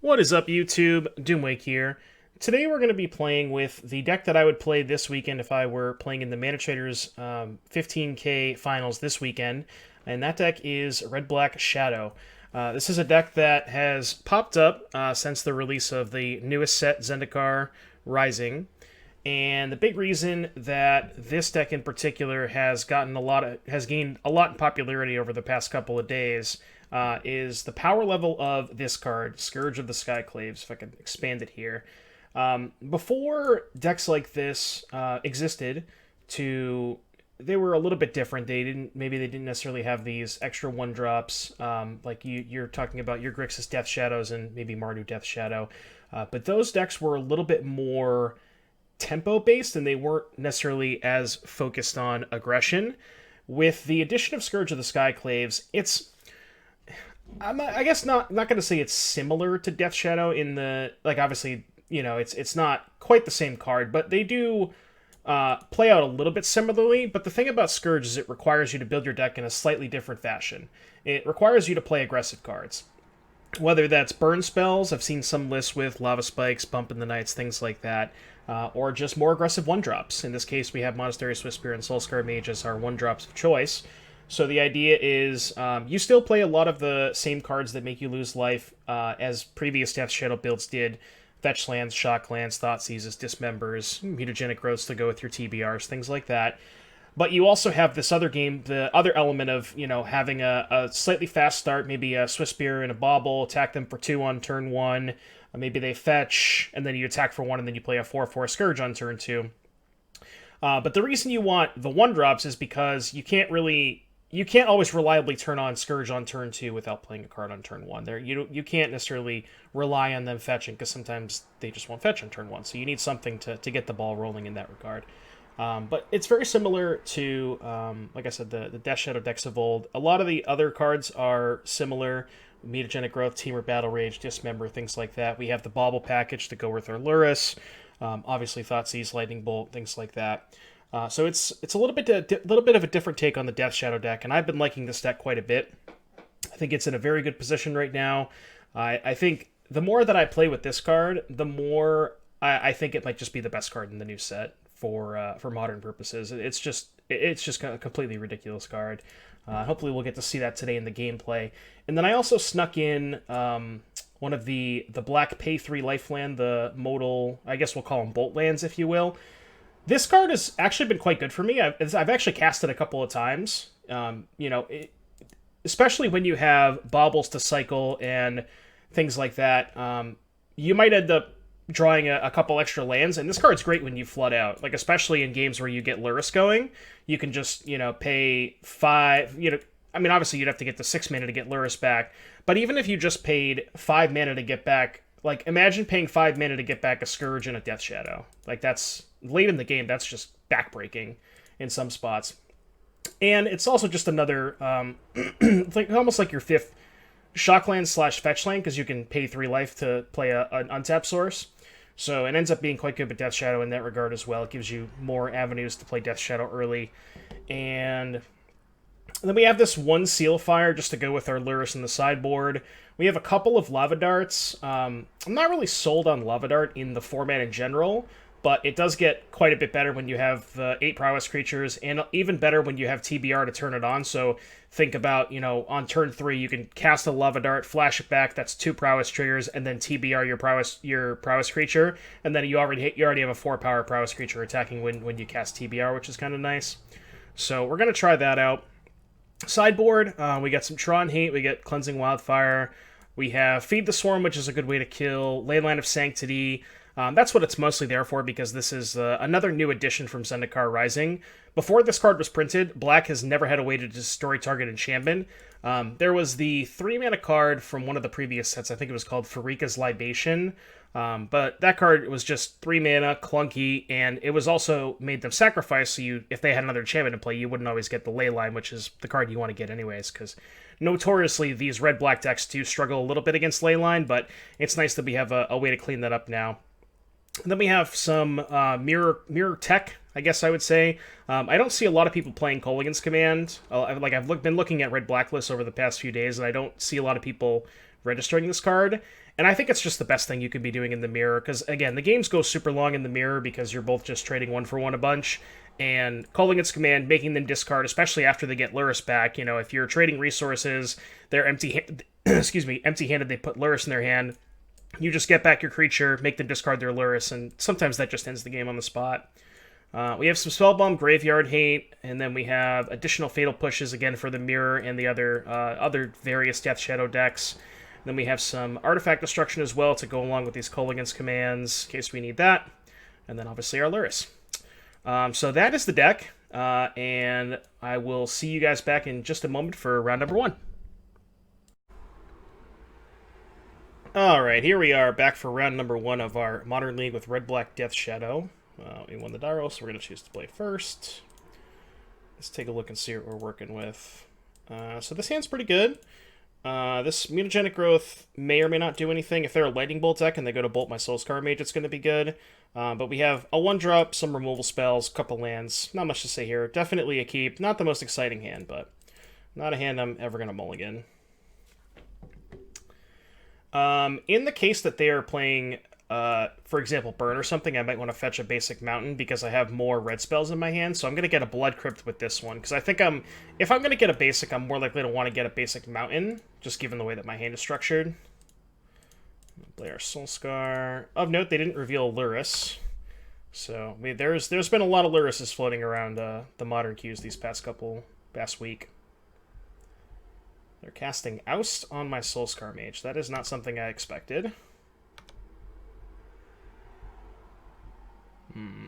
What is up, YouTube? Doomwake here. Today we're going to be playing with the deck that I would play this weekend if I were playing in the Mana Traders 15K finals this weekend, and that deck is Red-Black Shadow. This is a deck that has popped up since the release of the newest set, Zendikar Rising, and the big reason that this deck in particular has gained a lot in popularity over the past couple of days is the power level of this card, Scourge of the Skyclaves, if I can expand it here. Before decks like this existed, they were a little bit different. Maybe they didn't necessarily have these extra one drops, like you're talking about your Grixis Death Shadows and maybe Mardu Death Shadow. But those decks were a little bit more tempo based, and they weren't necessarily as focused on aggression. With the addition of Scourge of the Skyclaves, I guess not going to say it's similar to Death Shadow in the, like, obviously, it's not quite the same card, but they do play out a little bit similarly. But the thing about Scourge is it requires you to build your deck in a slightly different fashion. It requires you to play aggressive cards. Whether that's burn spells, I've seen some lists with Lava Spikes, Bump in the Nights, things like that, or just more aggressive one-drops. In this case, we have Monastery Swiftspear and Soulscar Mage as our one-drops of choice. So the idea is you still play a lot of the same cards that make you lose life as previous Death Shadow builds did. Fetch lands, shock lands, Thought Seizes, Dismembers, Mutagenic Growths to go with your TBRs, things like that. But you also have this other game, the other element of, having a slightly fast start, maybe a Swiftspear and a Bauble, attack them for 2 on turn 1, maybe they fetch, and then you attack for 1, and then you play a 4/4 Scourge on turn 2. But the reason you want the 1-drops is because you can't always reliably turn on Scourge on turn 2 without playing a card on turn 1. You can't necessarily rely on them fetching, because sometimes they just won't fetch on turn 1, so you need something to get the ball rolling in that regard. But it's very similar to, like I said, the Death Shadow decks of old. A lot of the other cards are similar. Mutagenic Growth, Teamer, Battle Rage, Dismember, things like that. We have the Bauble package to go with our Lurrus. Obviously, Thoughtseize, Lightning Bolt, things like that. So it's a little bit of a different take on the Death Shadow deck, and I've been liking this deck quite a bit. I think it's in a very good position right now. I think the more that I play with this card, the more I think it might just be the best card in the new set for modern purposes. It's just a completely ridiculous card. Hopefully we'll get to see that today in the gameplay. And then I also snuck in one of the black pay 3 lifeland, the modal, I guess we'll call them bolt lands, if you will. This card has actually been quite good for me. I've actually cast it a couple of times. Especially when you have baubles to cycle and things like that, you might end up drawing a couple extra lands, and this card's great when you flood out. Like, especially in games where you get Lurrus going, you can just, pay 5, obviously you'd have to get the 6 mana to get Lurrus back, but even if you just paid 5 mana to get back, like, imagine paying 5 mana to get back a Scourge and a Death Shadow. Like, that's, late in the game, that's just backbreaking in some spots. And it's also just another, almost like your 5th Shockland / Fetchland, because you can pay 3 life to play an untap source. So it ends up being quite good with Death Shadow in that regard as well. It gives you more avenues to play Death Shadow early. And then we have this one Seal Fire just to go with our Lurrus in the sideboard. We have a couple of Lava Darts. I'm not really sold on Lava Dart in the format in general, but it does get quite a bit better when you have the 8 prowess creatures, and even better when you have TBR to turn it on. So think about, on turn 3, you can cast a Lava Dart, flash it back, that's 2 prowess triggers, and then TBR your prowess creature, and then you already have a 4 power prowess creature attacking when you cast TBR, which is kind of nice. So we're going to try that out. Sideboard, we got some Tron Hate, we get Cleansing Wildfire, we have Feed the Swarm, which is a good way to kill, Leyline of Sanctity. That's what it's mostly there for, because this is another new addition from Zendikar Rising. Before this card was printed, Black has never had a way to destroy target enchantment. There was the 3-mana card from one of the previous sets, I think it was called Farika's Libation, but that card was just 3 mana, clunky, and it was also made them sacrifice, so if they had another enchantment in play, you wouldn't always get the Leyline, which is the card you want to get anyways, because notoriously these red-black decks do struggle a little bit against Leyline, but it's nice that we have a way to clean that up now. And then we have some mirror tech, I guess I would say. I don't see a lot of people playing Kolaghan's Command. I've been looking at Red Blacklist over the past few days, and I don't see a lot of people registering this card. And I think it's just the best thing you could be doing in the mirror, because, again, the games go super long in the mirror because you're both just trading one for one a bunch, and calling its command, making them discard, especially after they get Lurrus back. You know, if you're trading resources, they're empty-handed, they put Lurrus in their hand, you just get back your creature, make them discard their Lurrus, and sometimes that just ends the game on the spot. We have some Spellbomb, Graveyard Hate, and then we have additional Fatal Pushes, again, for the Mirror and the other various Death Shadow decks. Then we have some Artifact Destruction as well to go along with these Kolaghan's commands, in case we need that. And then, obviously, our Lurrus. So that is the deck, and I will see you guys back in just a moment for round number 1. Alright, here we are, back for round number 1 of our Modern League with Red-Black Death Shadow. We won the Daro, so we're going to choose to play first. Let's take a look and see what we're working with. So this hand's pretty good. This Mutagenic Growth may or may not do anything. If they're a Lightning Bolt deck and they go to Bolt my Soulscar Mage, it's going to be good. But we have a 1-drop, some removal spells, couple lands. Not much to say here. Definitely a keep. Not the most exciting hand, but not a hand I'm ever going to mulligan. In the case that they are playing, for example, Burn or something, I might want to fetch a basic Mountain because I have more red spells in my hand, so I'm going to get a Blood Crypt with this one, because I think if I'm going to get a basic, I'm more likely to want to get a basic Mountain, just given the way that my hand is structured. Play our Soulscar. Of note, they didn't reveal Lurrus, so there's been a lot of Lurruses floating around the Modern queues these past week. They're casting Oust on my Soulscar Mage. That is not something I expected.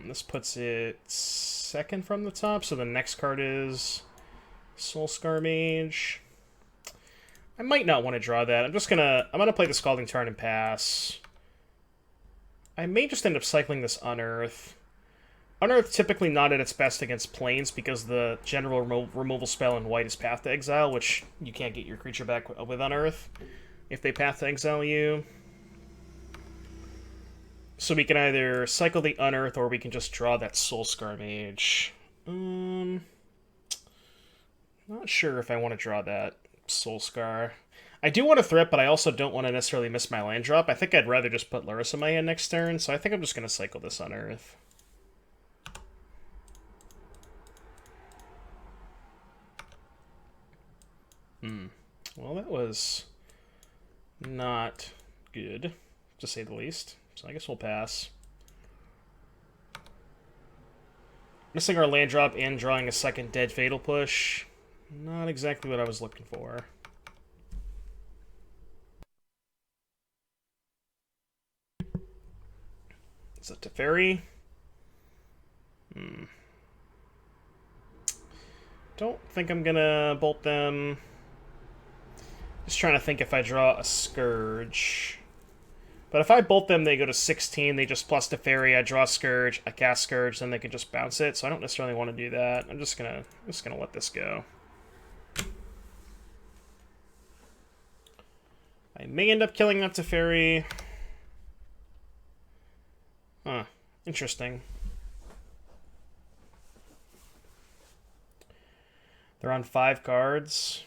This puts it second from the top, so the next card is Soulscar Mage. I might not want to draw that. I'm gonna play the Scalding Tarn and pass. I may just end up cycling this Unearth. Unearth typically not at its best against Plains because the general removal spell in white is Path to Exile, which you can't get your creature back with Unearth if they Path to Exile you. So we can either cycle the Unearth or we can just draw that Soulscar Mage. Not sure if I want to draw that Soulscar. I do want to threat, but I also don't want to necessarily miss my land drop. I think I'd rather just put Lurrus in my hand next turn, so I think I'm just going to cycle this Unearth. Well, that was not good, to say the least. So I guess we'll pass. Missing our land drop and drawing a second dead Fatal Push. Not exactly what I was looking for. Is it Teferi? Don't think I'm gonna bolt them. Just trying to think if I draw a Scourge. But if I bolt them, they go to 16. They just plus Teferi. I draw Scourge. I cast Scourge. Then they can just bounce it. So I don't necessarily want to do that. I'm just gonna let this go. I may end up killing that Teferi. Huh. Interesting. They're on 5 cards.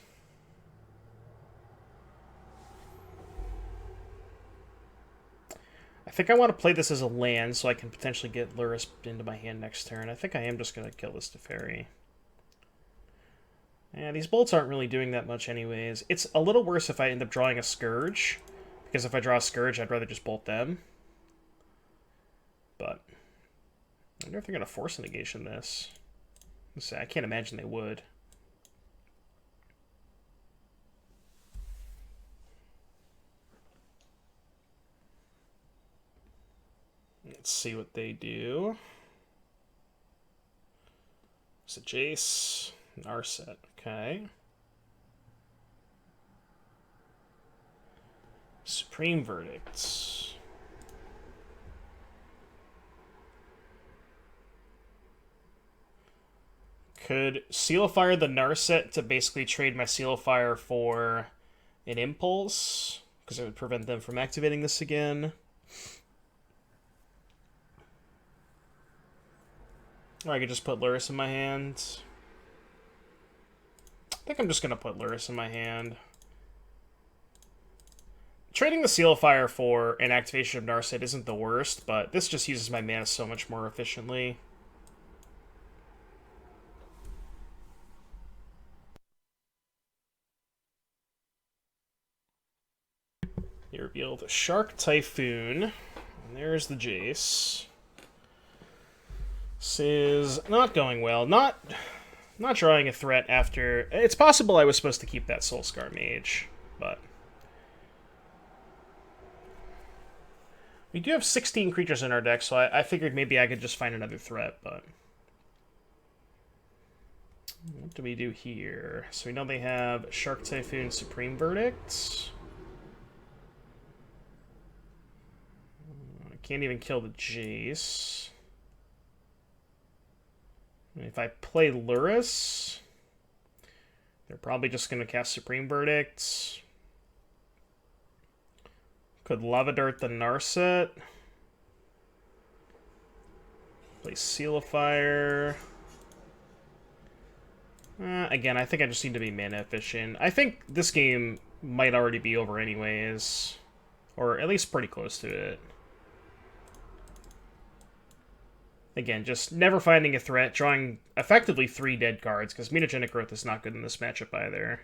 I think I want to play this as a land so I can potentially get Lurrus into my hand next turn. I think I am just going to kill this Teferi. Yeah, these bolts aren't really doing that much anyways. It's a little worse if I end up drawing a Scourge, because if I draw a Scourge, I'd rather just bolt them. But I wonder if they're going to force a negation this. Let's see, I can't imagine they would. Let's see what they do. It's a Jace, Narset, okay. Supreme Verdicts. Could Seal of Fire the Narset to basically trade my Seal of Fire for an Impulse, because it would prevent them from activating this again. Or I could just put Lurrus in my hand. I think I'm just going to put Lurrus in my hand. Trading the Seal of Fire for an activation of Narset isn't the worst, but this just uses my mana so much more efficiently. You reveal the Shark Typhoon, and there's the Jace. This is not going well. Not drawing a threat after... It's possible I was supposed to keep that Soulscar Mage, but... We do have 16 creatures in our deck, so I figured maybe I could just find another threat, but... What do we do here? So we know they have Shark Typhoon, Supreme Verdict. I can't even kill the Jace. If I play Lurrus, they're probably just going to cast Supreme Verdict. Could Lava Dart the Narset. Play Seal of Fire. Again, I think I just need to be mana efficient. I think this game might already be over anyways. Or at least pretty close to it. Again, just never finding a threat, drawing effectively 3 dead cards, because Mutagenic Growth is not good in this matchup either.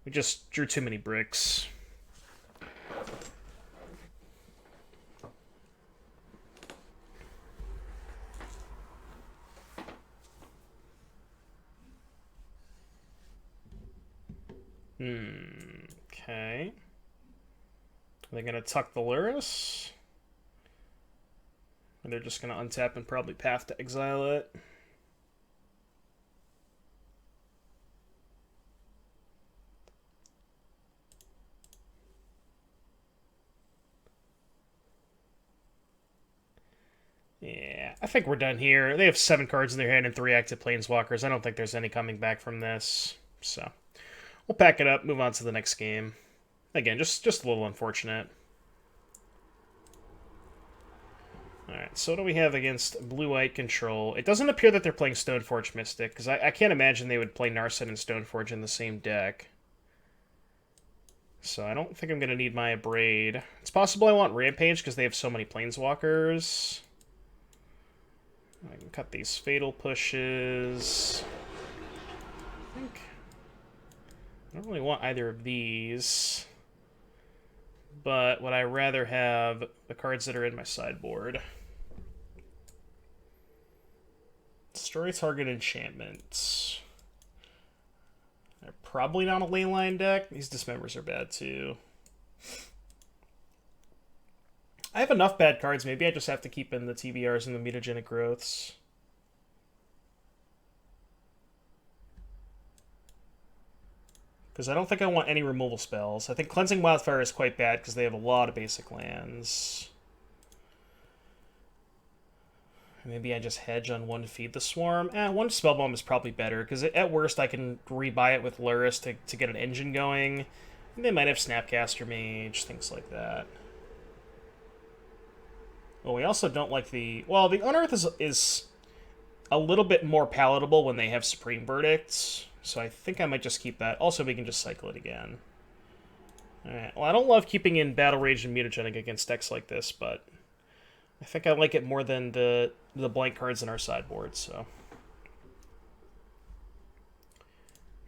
We just drew too many bricks. Okay. Are they going to tuck the Lurrus? Or they're just going to untap and probably Path to Exile it? Yeah, I think we're done here. They have 7 cards in their hand and 3 active Planeswalkers. I don't think there's any coming back from this. So, we'll pack it up, move on to the next game. Again, just a little unfortunate. Alright, so what do we have against Blue-White Control? It doesn't appear that they're playing Stoneforge Mystic, because I can't imagine they would play Narset and Stoneforge in the same deck. So I don't think I'm going to need my Abrade. It's possible I want Rampage, because they have so many Planeswalkers. I can cut these Fatal Pushes. I don't really want either of these. But would I rather have the cards that are in my sideboard? Destroy target enchantments. They're probably not a Leyline deck. These Dismembers are bad too. I have enough bad cards. Maybe I just have to keep in the TBRs and the Mutagenic Growths. Because I don't think I want any removal spells. I think Cleansing Wildfire is quite bad because they have a lot of basic lands. Maybe I just hedge on 1 to Feed the Swarm. 1 Spellbomb is probably better because at worst I can rebuy it with Lurrus to get an engine going. And they might have Snapcaster Mage, things like that. Well, we also don't like the... Well, the Unearth is a little bit more palatable when they have Supreme Verdicts. So I think I might just keep that. Also, we can just cycle it again. Alright, well, I don't love keeping in Battle Rage and Mutagenic against decks like this, but I think I like it more than the blank cards in our sideboard, so.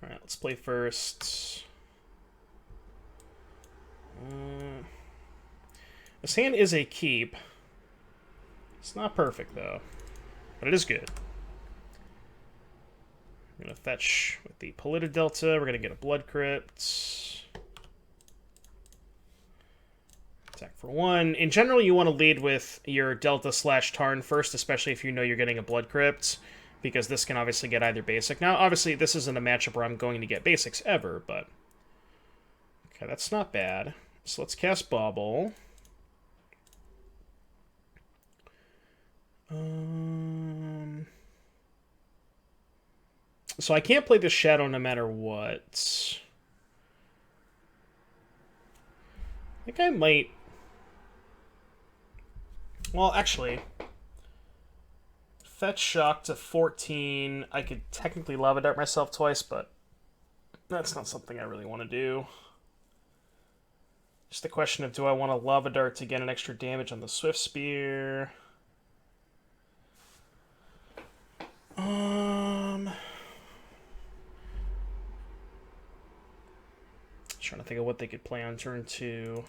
Alright, let's play first. This hand is a keep. It's not perfect, though, but it is good. I'm going to fetch with the Polluted Delta. We're going to get a Blood Crypt. Attack for 1. In general, you want to lead with your Delta/Tarn first, especially if you know you're getting a Blood Crypt, because this can obviously get either basic. Now, obviously, this isn't a matchup where I'm going to get basics ever, but... Okay, that's not bad. So let's cast Bauble. So I can't play this Shadow no matter what. I think I might... Well, actually... Fetch Shock to 14. I could technically Lava Dart myself twice, but... That's not something I really want to do. Just the question of, do I want a Lava Dart to get an extra damage on the Swift Spear? Trying to think of what they could play on turn 2.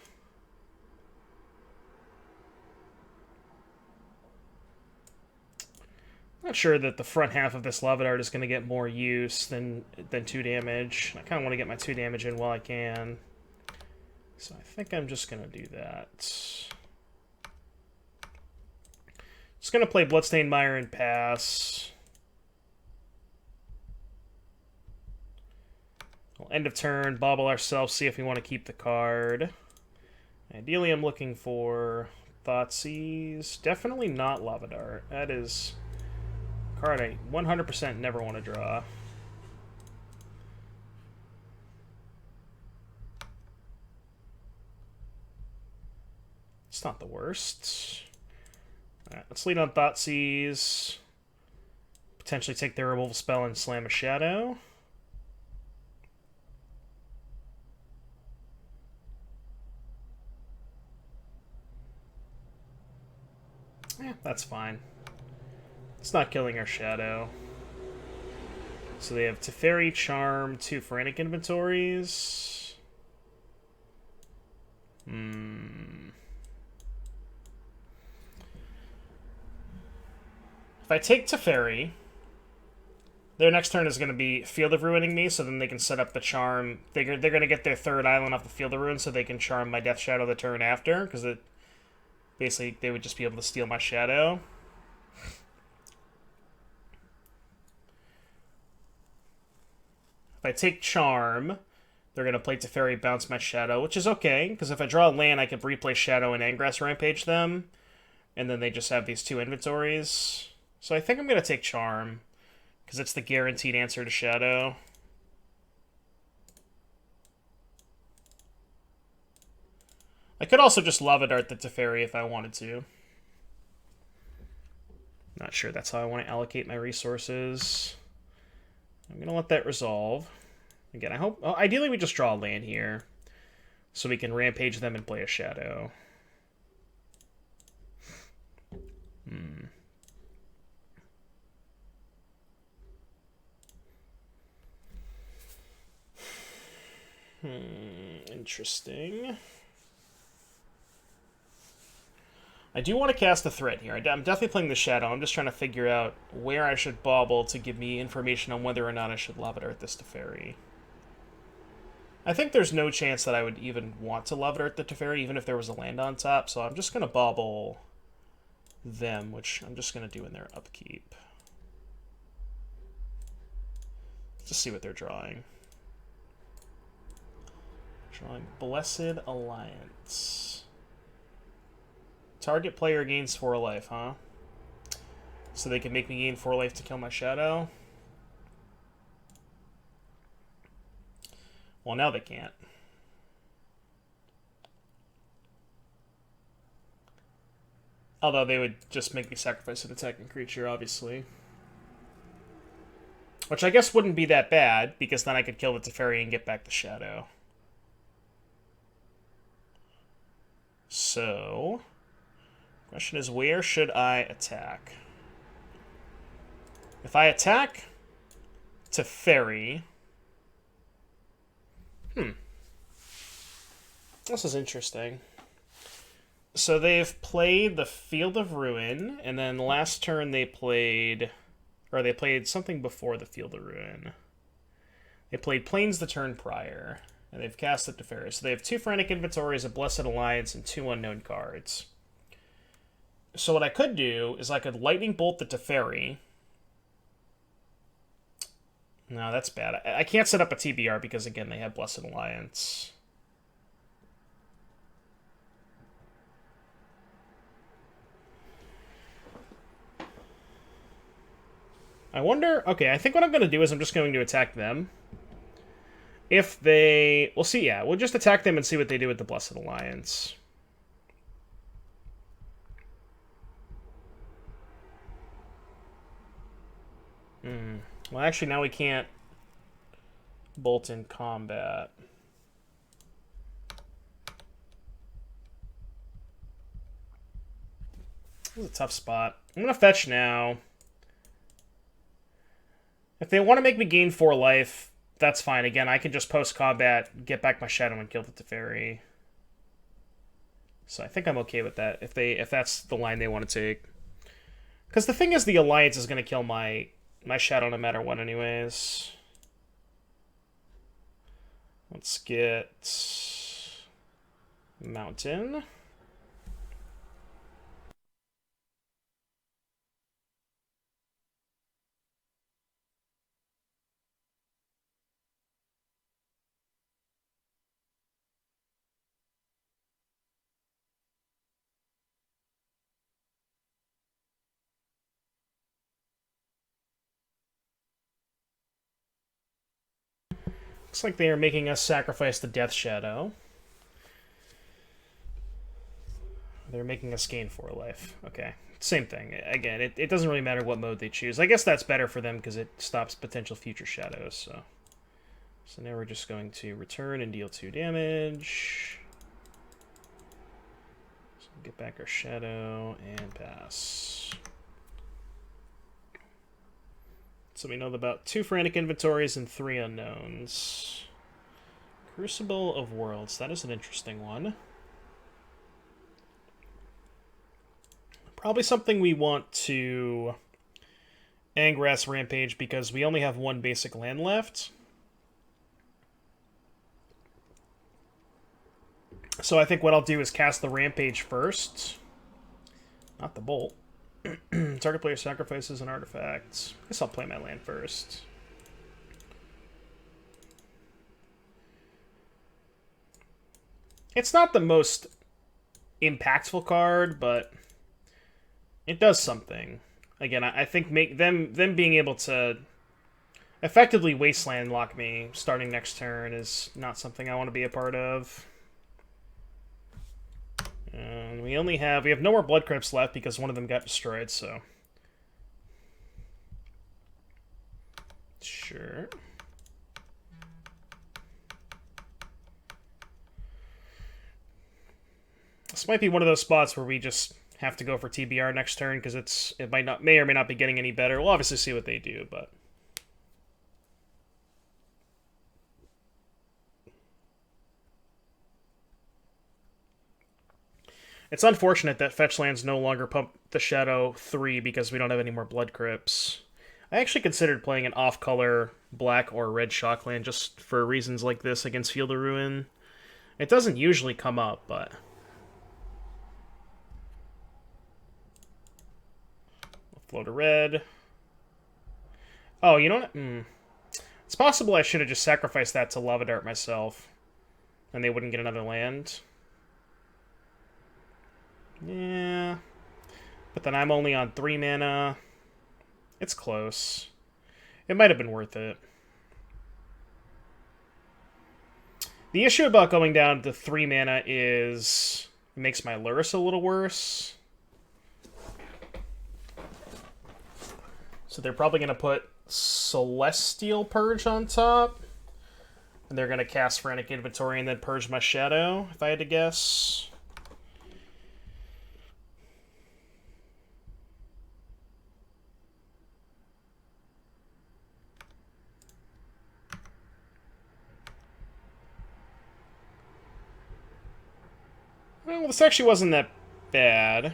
Not sure that the front half of this Lava Dart is going to get more use than 2 damage. I kind of want to get my 2 damage in while I can. So I think I'm just going to do that. Just going to play Bloodstained Mire and pass. We'll end of turn, bobble ourselves, see if we want to keep the card. Ideally, I'm looking for Thoughtseize. Definitely not Lava Dart. That is a card I 100% never want to draw. It's not the worst. Alright, let's lead on Thoughtseize. Potentially take their removal spell and slam a Shadow. Yeah, that's fine. It's not killing our Shadow. So they have Teferi, Charm, 2 Frantic inventories. If I take Teferi, their next turn is going to be Field of Ruining me, so then they can set up the Charm. They're going to get their 3rd island off the Field of Ruin, so they can Charm my Death Shadow the turn after, because it basically they would just be able to steal my Shadow. If I take Charm, they're going to play Teferi, bounce my Shadow, which is okay, because if I draw a land, I can replay Shadow and Angrass Rampage them, and then they just have these 2 inventories. So I think I'm going to take Charm, because it's the guaranteed answer to Shadow. I could also just Lava Dart the Teferi if I wanted to. Not sure that's how I want to allocate my resources. I'm going to let that resolve. Again, I hope... Well, ideally, we just draw a land here, so we can Rampage them and play a Shadow. Interesting. I do want to cast a threat here. I'm definitely playing the Shadow. I'm just trying to figure out where I should bobble to give me information on whether or not I should Lava Dart this Teferi. I think there's no chance that I would even want to Lava Dart the Teferi, even if there was a land on top, so I'm just going to bobble them, which I'm just going to do in their upkeep. Just see what they're drawing. Drawing Blessed Alliance. Target player gains 4 life, huh? So they can make me gain 4 life to kill my Shadow? Well, now they can't. Although they would just make me sacrifice an attacking creature, obviously. Which I guess wouldn't be that bad, because then I could kill the Teferi and get back the Shadow. So... question is, where should I attack? If I attack Teferi... This is interesting. So they've played the Field of Ruin, and then last turn they played... or they played something before the Field of Ruin. They played Plains the turn prior, and they've cast it to Teferi. So they have 2 Frantic Inventories, a Blessed Alliance, and 2 unknown cards. So what I could do is I could Lightning Bolt the Teferi. No, that's bad. I can't set up a TBR because, again, they have Blessed Alliance. I wonder... okay, I think what I'm going to do is I'm just going to attack them. If they... we'll see, yeah. We'll just attack them and see what they do with the Blessed Alliance. Well, actually, now we can't bolt in combat. This is a tough spot. I'm going to fetch now. If they want to make me gain 4 life, that's fine. Again, I can just post-combat, get back my Shadow, and kill the Teferi. So I think I'm okay with that, if that's the line they want to take. Because the thing is, the Alliance is going to kill my Shadow no matter what anyways. Let's get Mountain. Looks like they are making us sacrifice the Death Shadow. They're making us gain 4 life. Okay. Same thing. Again, it doesn't really matter what mode they choose. I guess that's better for them because it stops potential future shadows. So now we're just going to return and deal 2 damage. So get back our Shadow and pass. So we know about 2 frantic inventories and 3 unknowns. Crucible of Worlds. That is an interesting one. Probably something we want to Angrass Rampage because we only have 1 basic land left. So I think what I'll do is cast the Rampage first. Not the Bolt. Target player sacrifices an artifact. I guess I'll play my land first. It's not the most impactful card, but it does something. Again, I think them being able to effectively wasteland lock me starting next turn is not something I want to be a part of. And we have no more Blood Crypts left because one of them got destroyed, so sure. This might be one of those spots where we just have to go for TBR next turn because it may or may not be getting any better. We'll obviously see what they do, but it's unfortunate that fetch lands no longer pump the Shadow 3 because we don't have any more Blood Crypts. I actually considered playing an off-color black or red shockland just for reasons like this against Field of Ruin. It doesn't usually come up, but we'll float a red. Oh, you know what? It's possible I should have just sacrificed that to Lava Dart myself, and they wouldn't get another land. Yeah. But then I'm only on 3 mana. It's close. It might have been worth it. The issue about going down to 3 mana is it makes my Lurrus a little worse. So they're probably going to put Celestial Purge on top. And they're going to cast Frantic Inventory and then purge my Shadow, if I had to guess. Well, this actually wasn't that bad.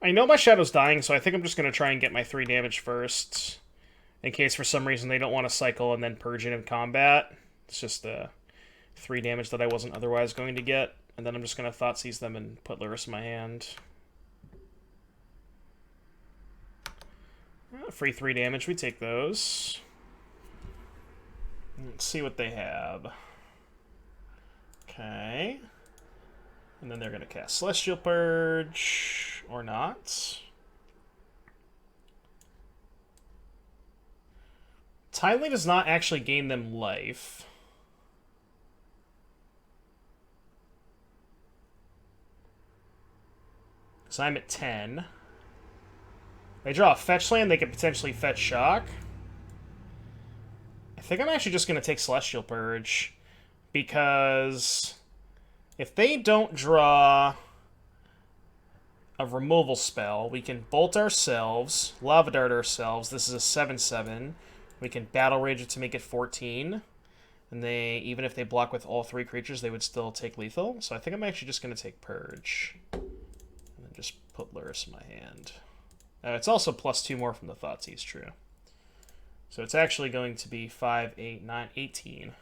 I know my Shadow's dying, so I think I'm just going to try and get my 3 damage first. In case for some reason they don't want to cycle and then purge it in combat. It's just 3 damage that I wasn't otherwise going to get. And then I'm just going to Thoughtseize them and put Lurrus in my hand. Free 3 damage, we take those. Let's see what they have. Okay. And then they're going to cast Celestial Purge, or not. Tidely does not actually gain them life. So I'm at 10. They draw a fetch land, they could potentially fetch Shock. I think I'm actually just going to take Celestial Purge. Because if they don't draw a removal spell. We can Bolt ourselves, Lava Dart ourselves. This is a 7/7. We can Battle Rage it to make it 14. And even if they block with all 3 creatures, they would still take lethal. So I think I'm actually just going to take Purge. And then just put Lurrus in my hand. It's also +2 more from the Thoughtseize, true. So it's actually going to be 5, 8, 9, 18.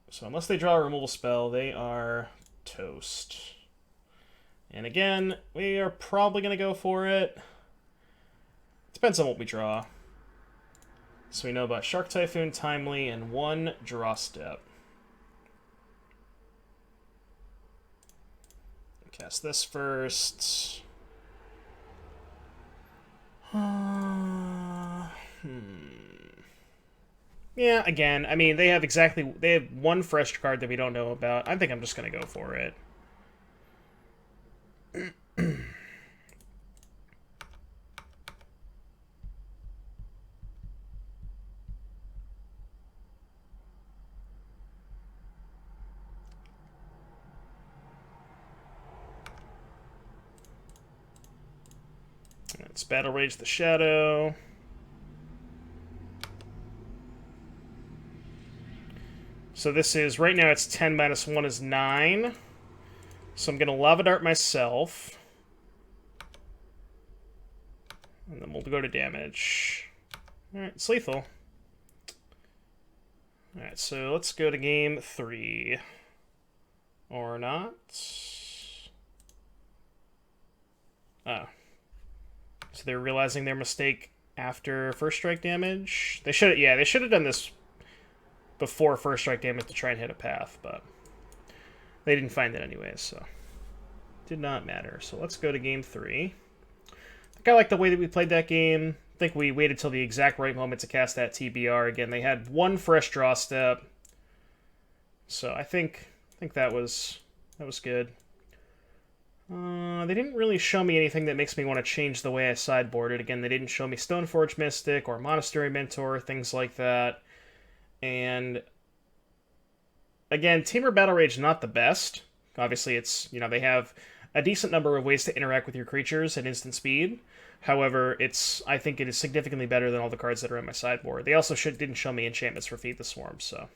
So unless they draw a removal spell, they are toast. And again, we are probably going to go for it. Depends on what we draw. So we know about Shark Typhoon, Timely, and 1 draw step. Cast this first. Yeah, again, I mean, they have 1 fresh card that we don't know about. I think I'm just going to go for it. Let's Battle Rage the Shadow. So this is, right now it's 10 minus 1 is 9. So I'm going to Lava Dart myself. And then we'll go to damage. Alright, it's lethal. Alright, so let's go to game 3. Or not. Oh. So they're realizing their mistake after first strike damage? They should have done this before first strike damage to try and hit a path, but they didn't find it anyways, so did not matter. So let's go to game 3. I think I like the way that we played that game. I think we waited till the exact right moment to cast that TBR. Again, they had 1 fresh draw step, so I think that was good. They didn't really show me anything that makes me want to change the way I sideboarded. Again, they didn't show me Stoneforge Mystic or Monastery Mentor, things like that. And again, Tamer Battle Rage not the best. Obviously, it's, they have a decent number of ways to interact with your creatures at instant speed. However, I think it is significantly better than all the cards that are in my sideboard. They also didn't show me enchantments for Feed the Swarm, so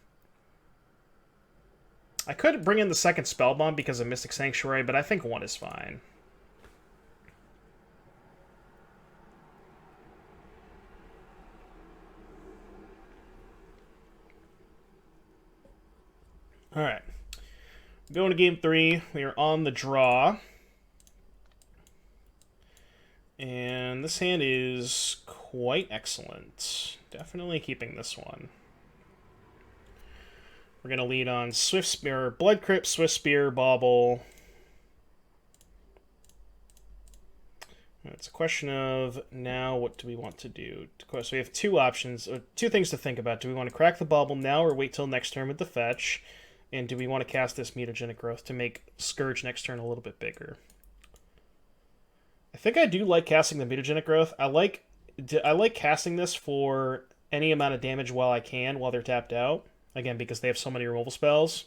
I could bring in the second Spellbomb because of Mystic Sanctuary, but I think 1 is fine. Alright. Going to game 3. We are on the draw. And this hand is quite excellent. Definitely keeping this one. We're going to lead on Swift Spear, Blood Crypt, Swift Spear, Bauble. It's a question of now what do we want to do? Of course, we have 2 options, or 2 things to think about. Do we want to crack the Bauble now or wait till next turn with the fetch? And do we want to cast this Mutagenic Growth to make Scourge next turn a little bit bigger? I think I do like casting the Mutagenic Growth. I like casting this for any amount of damage while they're tapped out. Again, because they have so many removal spells.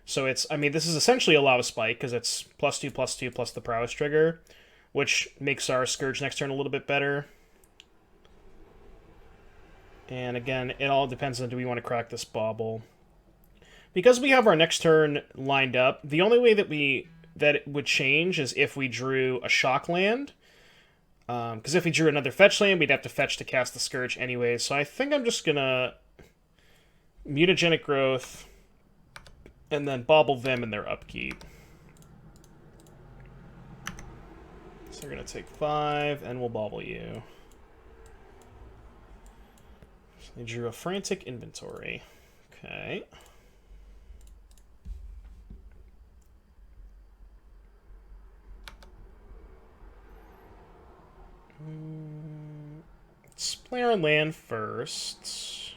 So this is essentially a Lava Spike, because it's +2/+2 plus the Prowess trigger, which makes our Scourge next turn a little bit better. And again, it all depends on do we want to crack this Bauble. Because we have our next turn lined up, the only way that it would change is if we drew a Shock land. Because if we drew another fetch land, we'd have to fetch to cast the Scourge anyway. So I think I'm just going to Mutagenic Growth, and then Bauble them in their upkeep. So we're going to take 5, and we'll Bauble you. So they drew a Frantic Inventory. Okay. Let's play our land first.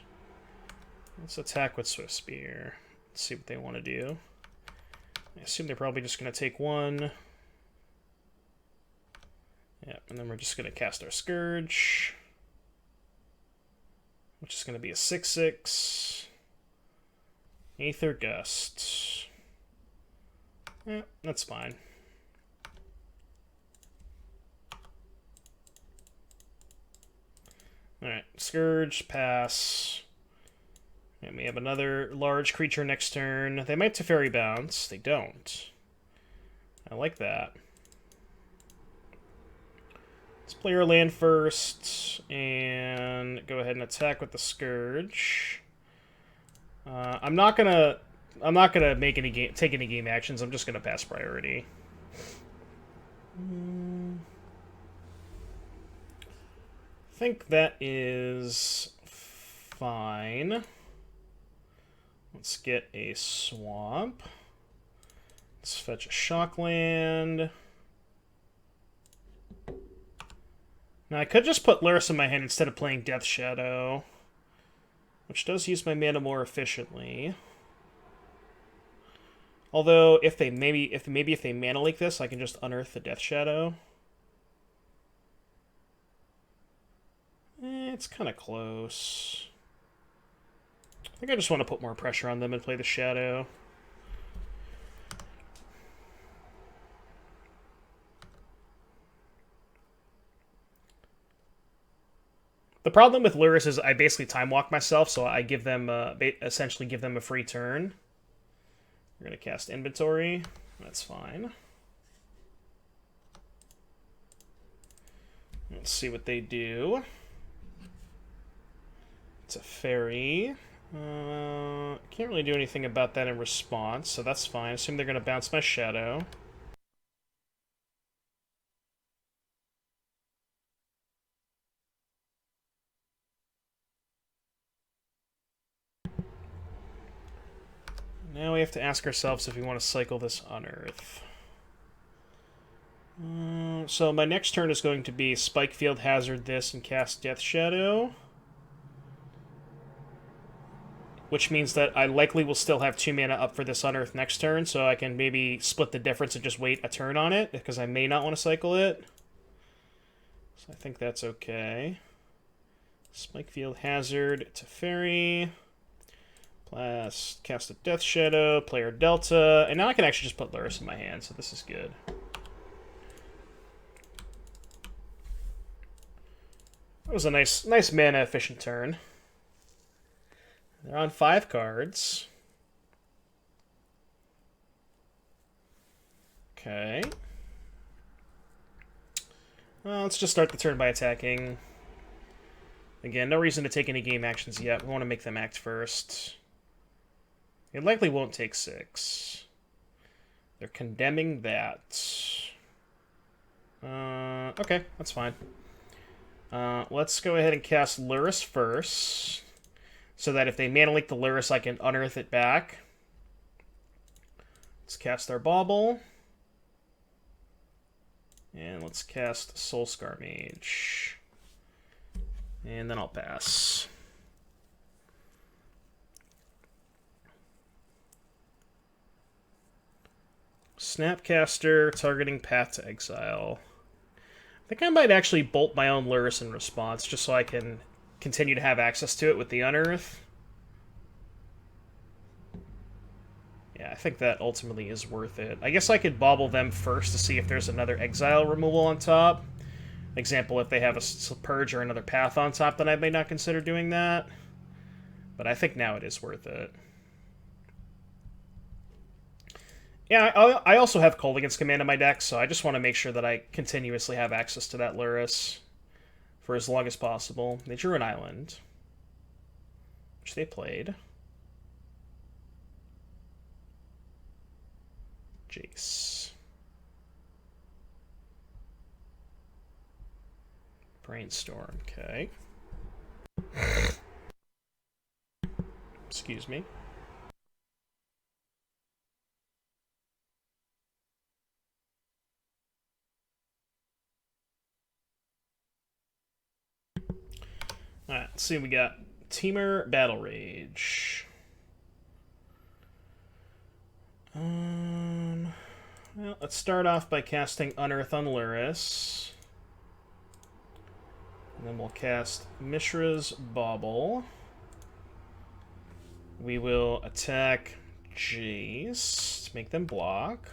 Let's attack with Swift Spear. Let's see what they want to do. I assume they're probably just going to take 1. Yeah, and then we're just going to cast our Scourge, which is going to be a 6/6. Aether Gust. Yeah, that's fine. Alright, Scourge, pass. And we have another large creature next turn. They might Teferi bounce. They don't. I like that. Let's play our land first, and go ahead and attack with the Scourge. I'm not gonna take any game actions. I'm just gonna pass priority. I think that is fine. Let's get a swamp. Let's fetch a Shockland. Now I could just put Lyris in my hand instead of playing Death Shadow, which does use my mana more efficiently. Although if they mana leak this, I can just unearth the Death Shadow. It's kind of close. I think I just want to put more pressure on them and play the Shadow. The problem with Lyris is I basically time walk myself, so I give them essentially give them a free turn. We're gonna cast Inventory. That's fine. Let's see what they do. It's a fairy. Can't really do anything about that in response, so that's fine. Assume they're gonna bounce my Shadow. Now we have to ask ourselves if we want to cycle this Unearth. So my next turn is going to be Spikefield Hazard this and cast Death Shadow. Which means that I likely will still have 2 mana up for this Unearth next turn, so I can maybe split the difference and just wait a turn on it, because I may not want to cycle it. So I think that's okay. Spikefield Hazard to Fairy. Plus, cast a Death Shadow, player Delta, and now I can actually just put Lyris in my hand, so this is good. That was a nice mana efficient turn. They're on 5 cards. Okay. Well, let's just start the turn by attacking. Again, no reason to take any game actions yet. We want to make them act first. It likely won't take 6. They're condemning that. Okay, that's fine. Let's go ahead and cast Lyris first, so that if they mana leak the Lyris, I can unearth it back. Let's cast our Bauble. And let's cast Soulscar Mage. And then I'll pass. Snapcaster, targeting Path to Exile. I think I might actually bolt my own Lyris in response, just so I can continue to have access to it with the Unearth. Yeah, I think that ultimately is worth it. I guess I could bauble them first to see if there's another Exile removal on top. Example, if they have a Purge or another Path on top, then I may not consider doing that. But I think now it is worth it. Yeah, I also have Kolaghan's Command in my deck, so I just want to make sure that I continuously have access to that Lyris for as long as possible. They drew an island, which they played. Jace. Brainstorm, okay. Excuse me. Alright, let's see what we got. Teamer Battle Rage. Well, let's start off by casting Unearth on Lyris. And then we'll cast Mishra's Bauble. We will attack Jace to make them block.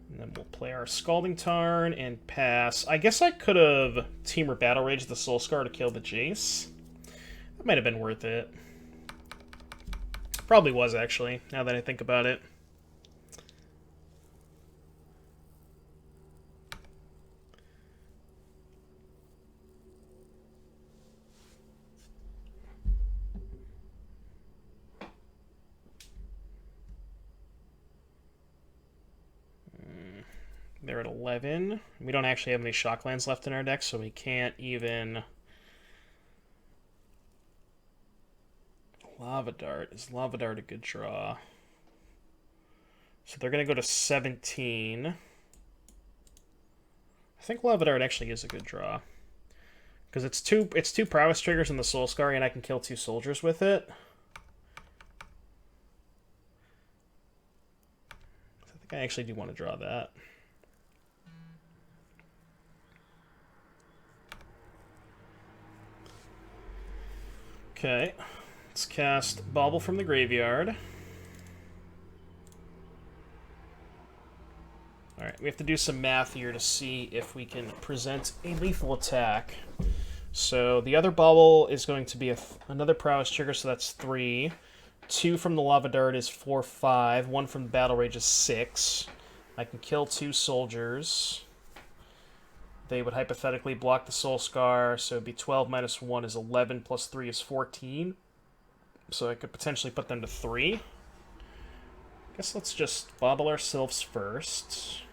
And then we'll play our Scalding Tarn and pass. I guess I could have Team or Battle Rage the Soul Scar to kill the Jace. That might have been worth it. Probably was, actually, now that I think about it. They're at 11. We don't actually have any Shocklands left in our deck, so we can't even... Lava Dart. Is Lava Dart a good draw? So they're going to go to 17. I think Lava Dart actually is a good draw. Because it's two prowess triggers in the Soul Scar, and I can kill 2 soldiers with it. I think I actually do want to draw that. Okay, let's cast Bauble from the graveyard. Alright, we have to do some math here to see if we can present a lethal attack. So the other Bauble is going to be another prowess trigger, so that's 3. 2 from the Lava Dart is 4, 5. 1 from the Battle Rage is 6. I can kill 2 soldiers. They would hypothetically block the Soul Scar, so it'd be 12 minus 1 is 11, plus 3 is 14. So I could potentially put them to 3. Guess let's just bobble ourselves first.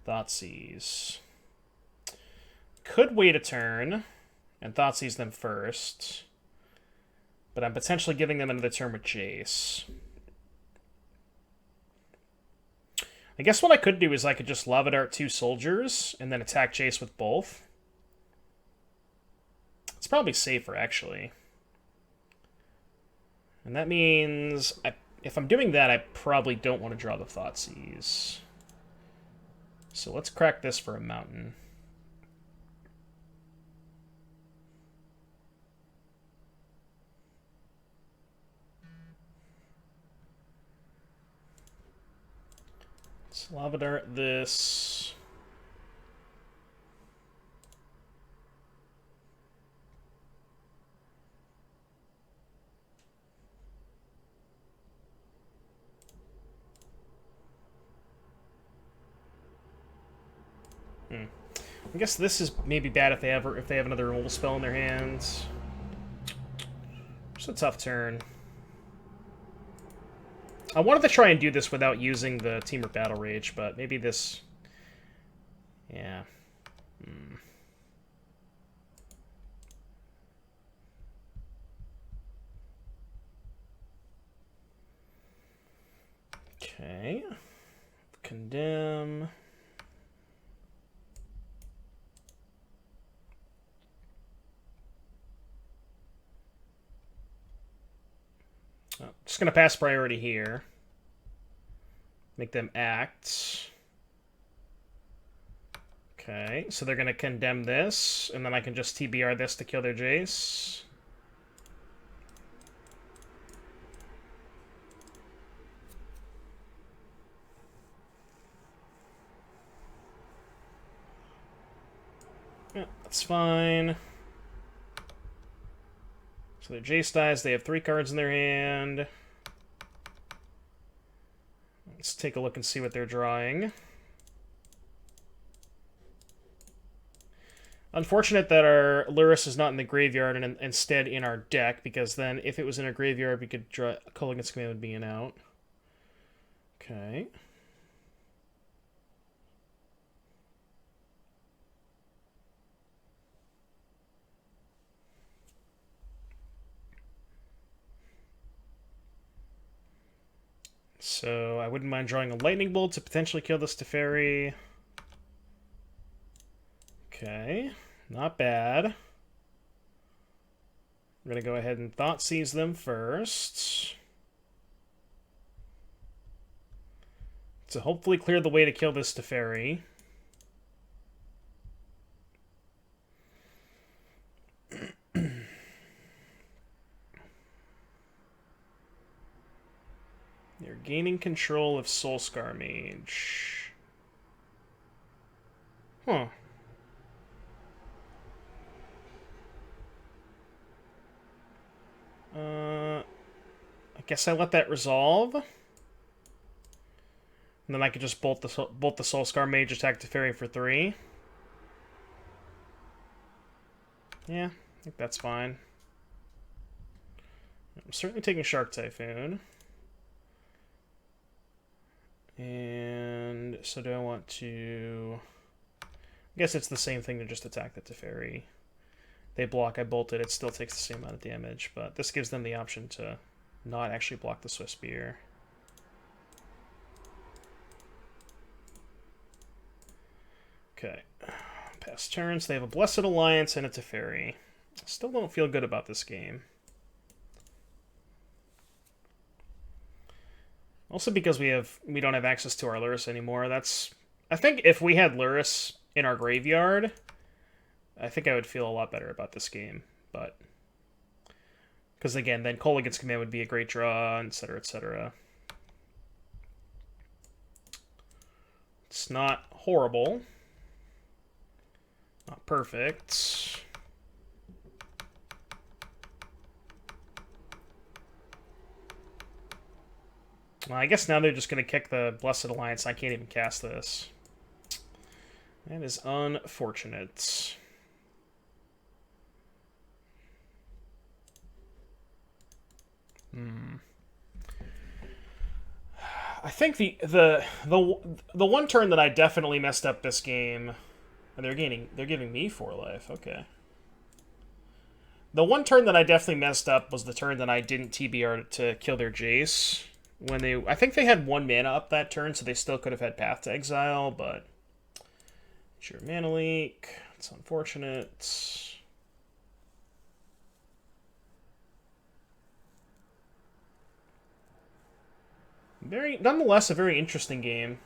Thoughtseize. Could wait a turn and Thoughtseize them first. But I'm potentially giving them another turn with Jace. I guess what I could do is I could just Lava Dart 2 soldiers and then attack Jace with both. It's probably safer, actually. And that means if I'm doing that, I probably don't want to draw the Thoughtseize. So let's crack this for a mountain. Let's Lava Dart this. I guess this is maybe bad if they have another removal spell in their hands. It's a tough turn. I wanted to try and do this without using the Team or Battle Rage, but maybe this... Yeah. Okay. Condemn. Oh, just going to pass priority here. Make them act. Okay, so they're going to condemn this, and then I can just TBR this to kill their Jace. Yeah, that's fine. So their Jace dies, they have 3 cards in their hand. Let's take a look and see what they're drawing. Unfortunate that our Lurrus is not in the graveyard and instead in our deck, because then if it was in our graveyard, we could draw Culligan's Command would be an out. Okay. So I wouldn't mind drawing a Lightning Bolt to potentially kill this Teferi. Okay, not bad. I'm going to go ahead and Thoughtseize them first. To hopefully clear the way to kill this Teferi. They're Gaining control of Soulscar Mage. Huh. I guess I let that resolve. And then I could just bolt the Soulscar Mage, attack Teferi for 3. Yeah, I think that's fine. I'm certainly taking Shark Typhoon. And so do I want to... I guess it's the same thing to just attack the Teferi. They block, I bolt it, it still takes the same amount of damage, but this gives them the option to not actually block the Swift Spear. Okay. Past turns, they have a Blessed Alliance and a Teferi. Still don't feel good about this game. Also because we don't have access to our Lurrus anymore. I think if we had Lurrus in our graveyard, I think I would feel a lot better about this game. But because again, then Kolaghan's Command would be a great draw, etc., etc. It's not horrible. Not perfect. Well, I guess now they're just going to kick the Blessed Alliance. I can't even cast this. That is unfortunate. I think the one turn that I definitely messed up this game. They're giving me 4 life. Okay. The one turn that I definitely messed up was the turn that I didn't TBR to kill their Jace. I think they had 1 mana up that turn, so they still could have had Path to Exile, but sure, mana leak. It's unfortunate. Nonetheless, a very interesting game.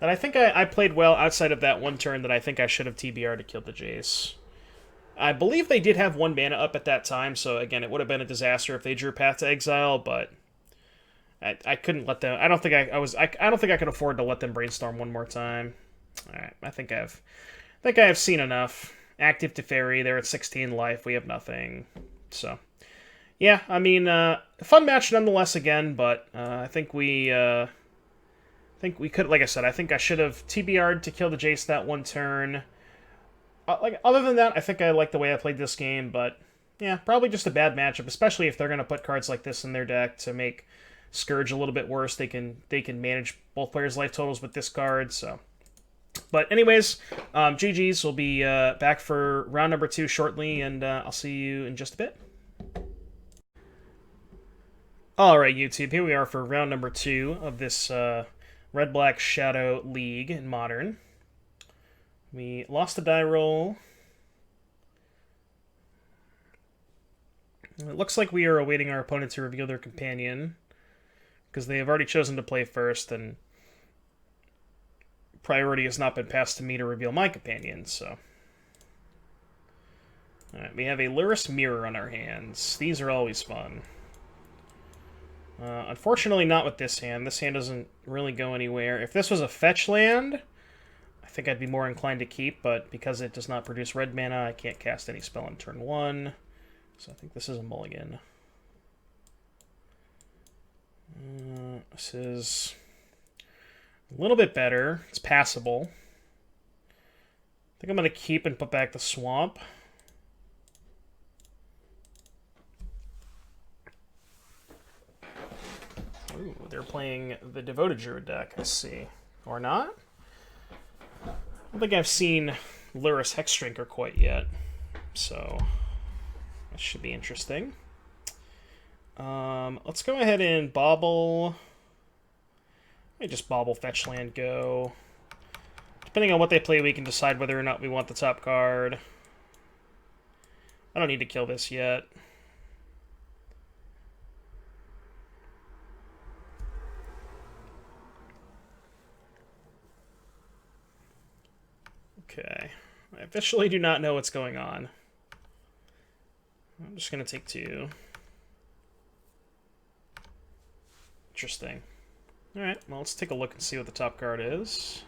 And I think I played well outside of that one turn that I think I should have TBR to kill the Jace. I believe they did have 1 mana up at that time, so again, it would have been a disaster if they drew Path to Exile, but I couldn't let them. I don't think I could afford to let them brainstorm one more time. All right, I think I have seen enough. Active Teferi, they're at 16 life. We have nothing. So, yeah, I mean, fun match nonetheless again. But I think we could. Like I said, I think I should have TBR'd to kill the Jace that one turn. Other than that, I think I like the way I played this game. But yeah, probably just a bad matchup, especially if they're going to put cards like this in their deck to make Scourge a little bit worse. They can manage both players' life totals with this card. So, but anyways, GG's. We'll be back for round number 2 shortly, and I'll see you in just a bit. All right, YouTube. Here we are for round number 2 of this Red-Black Shadow League in Modern. We lost a die roll. It looks like we are awaiting our opponent to reveal their companion, because they have already chosen to play first, and priority has not been passed to me to reveal my companion, so... Alright, we have a Lurrus Mirror on our hands. These are always fun. Unfortunately not with this hand. This hand doesn't really go anywhere. If this was a fetch land, I think I'd be more inclined to keep, but because it does not produce red mana, I can't cast any spell on turn 1. So I think this is a mulligan. This is a little bit better. It's passable. I think I'm going to keep and put back the Swamp. Ooh, they're playing the Devoted Druid deck, I see. Or not? I don't think I've seen Lurrus Hexdrinker quite yet. So, that should be interesting. Let's go ahead and bobble. Let me just bobble fetch land go. Depending on what they play, we can decide whether or not we want the top card. I don't need to kill this yet. Okay. I officially do not know what's going on. I'm just going to take 2. Interesting. Alright, well, let's take a look and see what the top card is.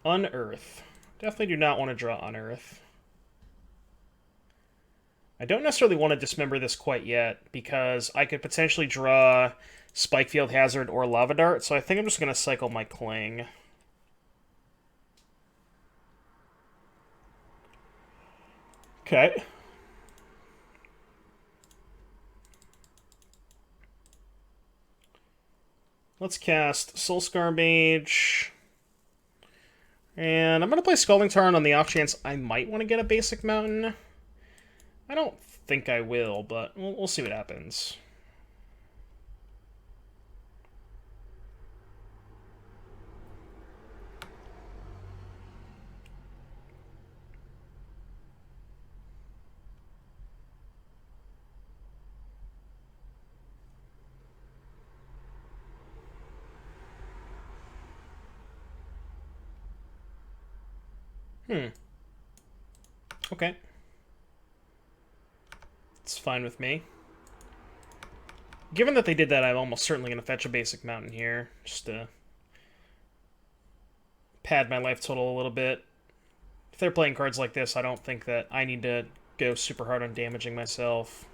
Unearth. Definitely do not want to draw Unearth. I don't necessarily want to dismember this quite yet, because I could potentially draw Spikefield Hazard or Lava Dart, so I think I'm just going to cycle my Cling. Okay. Let's cast Soulscar Mage. And I'm going to play Scalding Tarn on the off chance I might want to get a basic mountain. I don't think I will, but we'll see what happens. Okay. It's fine with me. Given that they did that, I'm almost certainly going to fetch a basic mountain here, just to pad my life total a little bit. If they're playing cards like this, I don't think that I need to go super hard on damaging myself.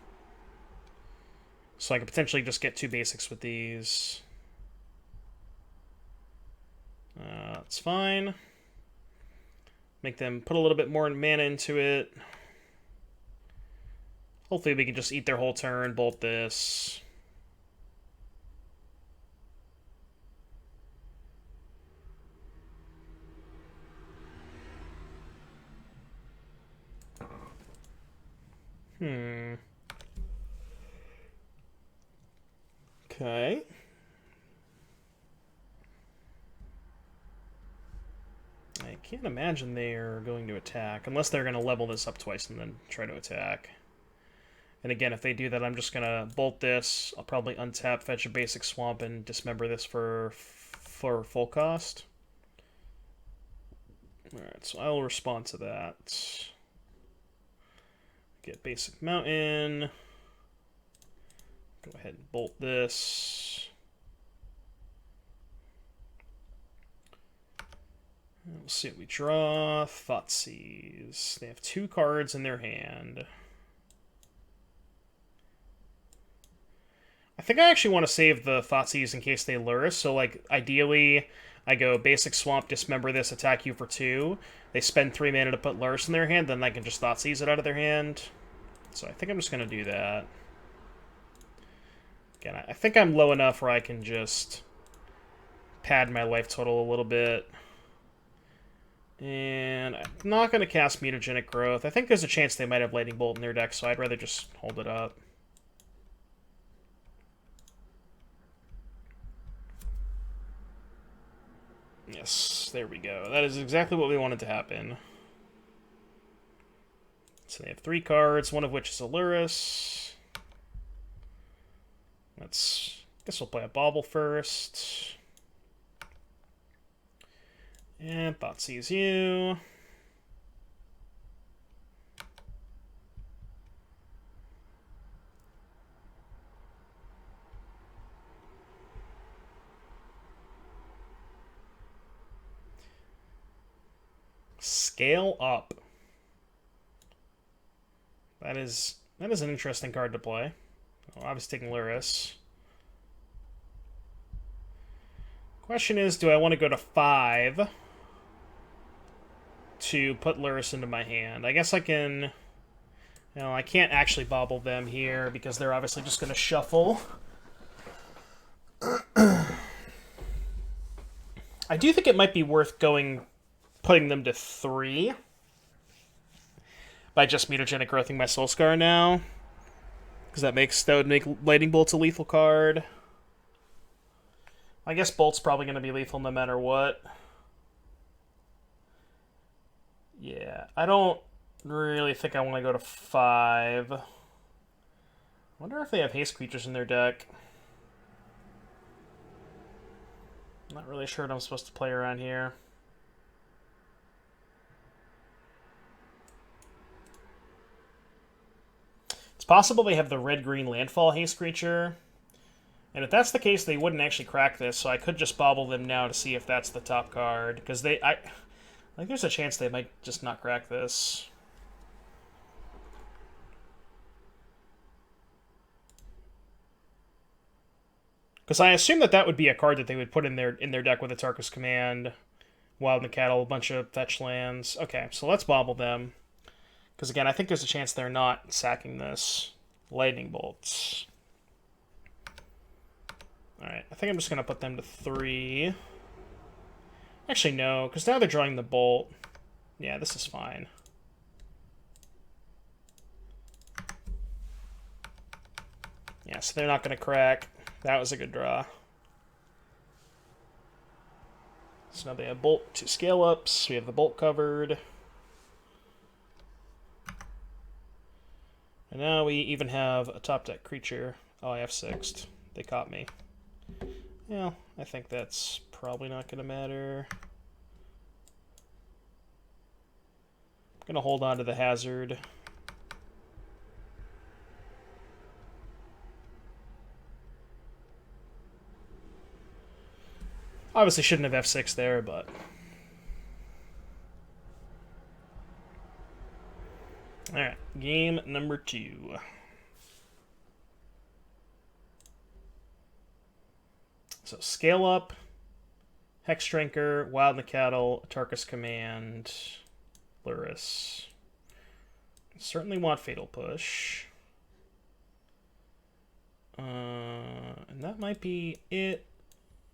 So I could potentially just get 2 basics with these. That's fine. Make them put a little bit more mana into it. Hopefully we can just eat their whole turn, bolt this. Okay. I can't imagine they are going to attack, unless they're going to level this up twice and then try to attack. And again, if they do that, I'm just going to bolt this. I'll probably untap, fetch a basic swamp, and dismember this for full cost. Alright, so I will respond to that. Get basic mountain. Go ahead and bolt this. We'll see what we draw. Thoughtseize. They have 2 cards in their hand. I think I actually want to save the Thoughtseize in case they lure us. So, like, ideally, I go basic swamp, dismember this, attack you for 2. They spend 3 mana to put Lurrus in their hand, then I can just Thoughtseize it out of their hand. So I think I'm just going to do that. Again, I think I'm low enough where I can just pad my life total a little bit. And I'm not going to cast Mutagenic Growth. I think there's a chance they might have Lightning Bolt in their deck, so I'd rather just hold it up. Yes, there we go. That is exactly what we wanted to happen. So they have 3 cards, one of which is a Lurrus. Guess we'll play a Bauble first. And Thoughtseize you. Scale Up. That is an interesting card to play. Well, obviously taking Lurrus. Question is, do I want to go to 5 to put Lurrus into my hand? I guess I can... No, I can't actually bobble them here because they're obviously just going to shuffle. I do think it might be worth putting them to 3 by just Mutagenic Growthing my Soulscar now, because that would make Lightning Bolt's a lethal card. I guess Bolt's probably going to be lethal no matter what. Yeah, I don't really think I want to go to 5. I wonder if they have haste creatures in their deck. I'm not really sure what I'm supposed to play around here. It's possible they have the red-green landfall haste creature. And if that's the case, they wouldn't actually crack this, so I could just bobble them now to see if that's the top card. Because like, there's a chance they might just not crack this. Because I assume that that would be a card that they would put in their deck with Atarka's Command, Wild and Cattle, a bunch of fetch lands. Okay, so let's bobble them. Because again, I think there's a chance they're not sacking this. Lightning Bolts. Alright, I think I'm just going to put them to 3. Actually, no, because now they're drawing the Bolt. Yeah, this is fine. Yeah, so they're not going to crack. That was a good draw. So now they have Bolt, 2 scale-ups. We have the Bolt covered. And now we even have a top deck creature. Oh, I have 6'd. They caught me. Well, I think that's probably not going to matter. I'm going to hold on to the hazard. Obviously shouldn't have F6 there, but... Alright, game number 2. So, Scale Up, Hexdrinker, Wild and Cattle, Atarka's Command, Luris. Certainly want Fatal Push. And that might be it.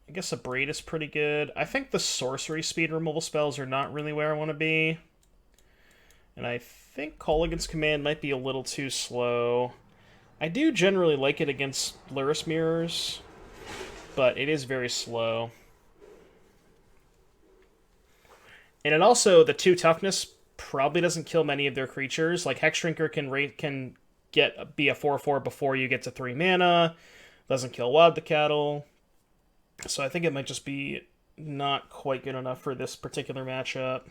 I guess a Braid is pretty good. I think the sorcery speed removal spells are not really where I want to be. And I think Kolaghan's Command might be a little too slow. I do generally like it against Luris Mirrors, but it is very slow. And it also, the 2 toughness probably doesn't kill many of their creatures. Like, Hexdrinker can be a 4/4 before you get to 3 mana. Doesn't kill Wild the Cattle. So I think it might just be not quite good enough for this particular matchup.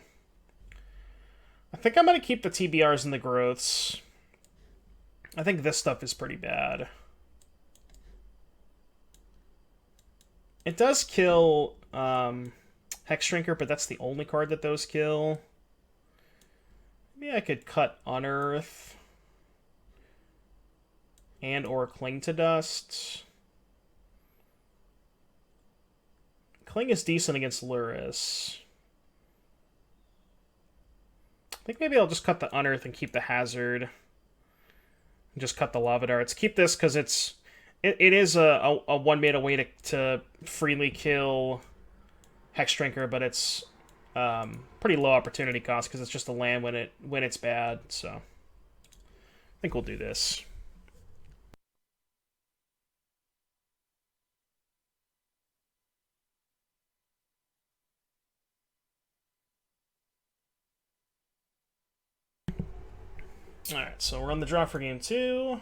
I think I'm going to keep the TBRs and the growths. I think this stuff is pretty bad. It does kill Hexdrinker, but that's the only card that those kill. Maybe I could cut Unearth and or Cling to Dust. Cling is decent against Luris. I think maybe I'll just cut the Unearth and keep the Hazard. And just cut the Lava Darts. Keep this because it is a 1-mana way to freely kill Hexdrinker, but it's pretty low opportunity cost because it's just a land when it's bad. So I think we'll do this. Alright, so we're on the draw for game 2.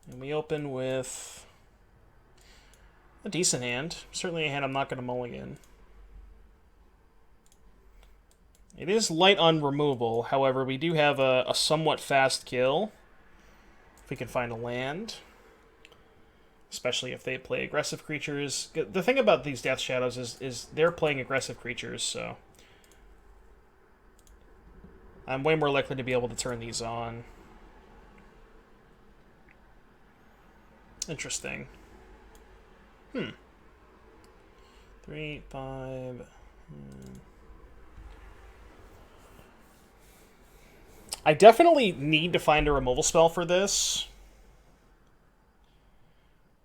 And we open with a decent hand. Certainly a hand I'm not going to mulligan. It is light on removal. However, we do have a somewhat fast kill. If we can find a land. Especially if they play aggressive creatures. The thing about these Death Shadows is they're playing aggressive creatures, so... I'm way more likely to be able to turn these on. Interesting. 3, 5... I definitely need to find a removal spell for this.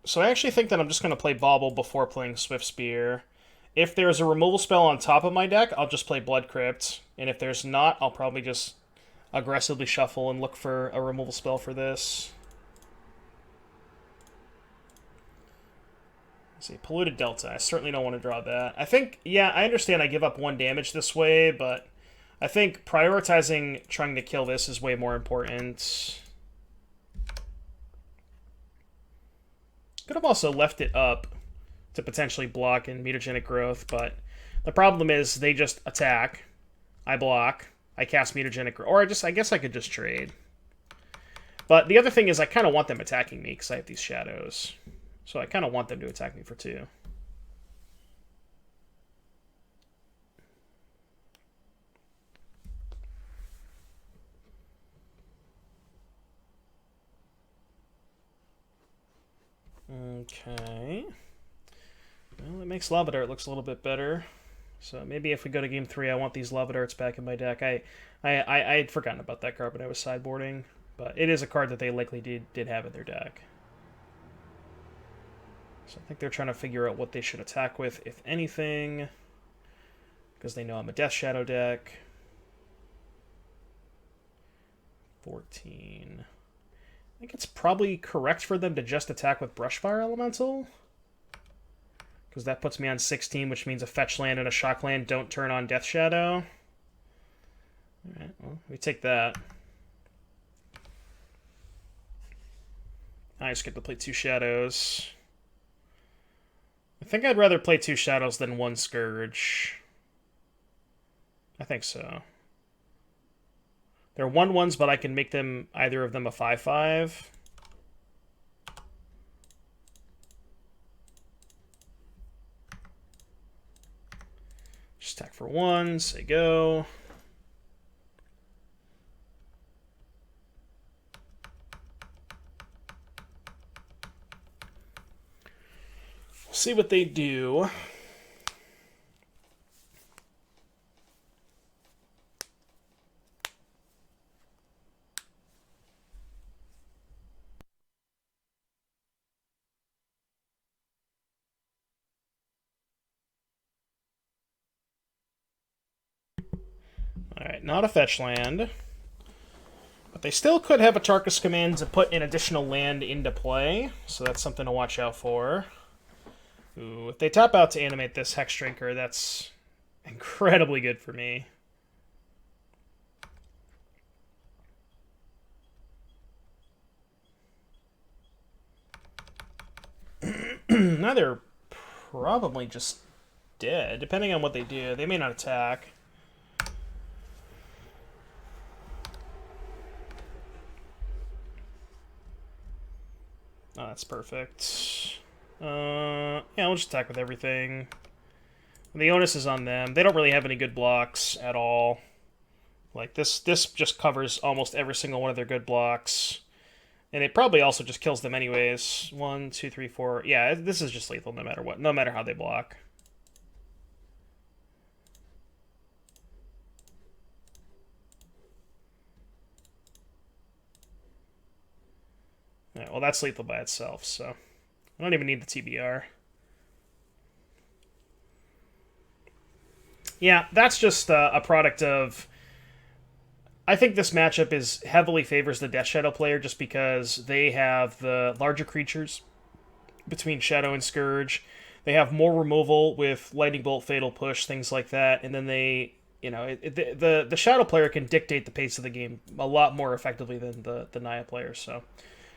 So I actually think that I'm just going to play Bauble before playing Swift Spear. If there's a removal spell on top of my deck, I'll just play Blood Crypt. And if there's not, I'll probably just aggressively shuffle and look for a removal spell for this. Let's see, Polluted Delta. I certainly don't want to draw that. I think, yeah, I understand I give up 1 damage this way, but I think prioritizing trying to kill this is way more important. Could have also left it up to potentially block in Mutagenic Growth, but the problem is they just attack. I block. I cast Mutagenic Growth. Or I guess I could just trade. But the other thing is I kind of want them attacking me because I have these shadows. So I kind of want them to attack me for 2. Okay. Well, it makes Lava Dart looks a little bit better. So maybe if we go to game 3, I want these Lava Darts back in my deck. I had forgotten about that card when I was sideboarding, but it is a card that they likely did have in their deck. So I think they're trying to figure out what they should attack with, if anything, because they know I'm a Death Shadow deck. 14. I think it's probably correct for them to just attack with Brushfire Elemental, because that puts me on 16, which means a fetch land and a shock land don't turn on Death Shadow. Alright, well, we take that. I just get to play 2 shadows. I think I'd rather play 2 shadows than 1 Scourge. I think so. They're 1/1s, but I can make them, either of them, a 5/5. Just attack for 1, say go. We'll see what they do. Alright, not a fetch land. But they still could have a Tarkus command to put an additional land into play, so that's something to watch out for. Ooh, if they tap out to animate this Hex Drinker, that's incredibly good for me. Now they're probably just dead, depending on what they do. They may not attack. Oh, that's perfect. Yeah, we'll just attack with everything. The onus is on them. They don't really have any good blocks at all. Like, this just covers almost every single one of their good blocks. And it probably also just kills them anyways. 1, 2, 3, 4. Yeah, this is just lethal no matter what. No matter how they block. Yeah, well, that's lethal by itself, so I don't even need the TBR. Yeah, that's just a product of... I think this matchup is heavily favors the Death Shadow player just because they have the larger creatures between Shadow and Scourge. They have more removal with Lightning Bolt, Fatal Push, things like that, and then they... You know, the Shadow player can dictate the pace of the game a lot more effectively than the Naya player, so...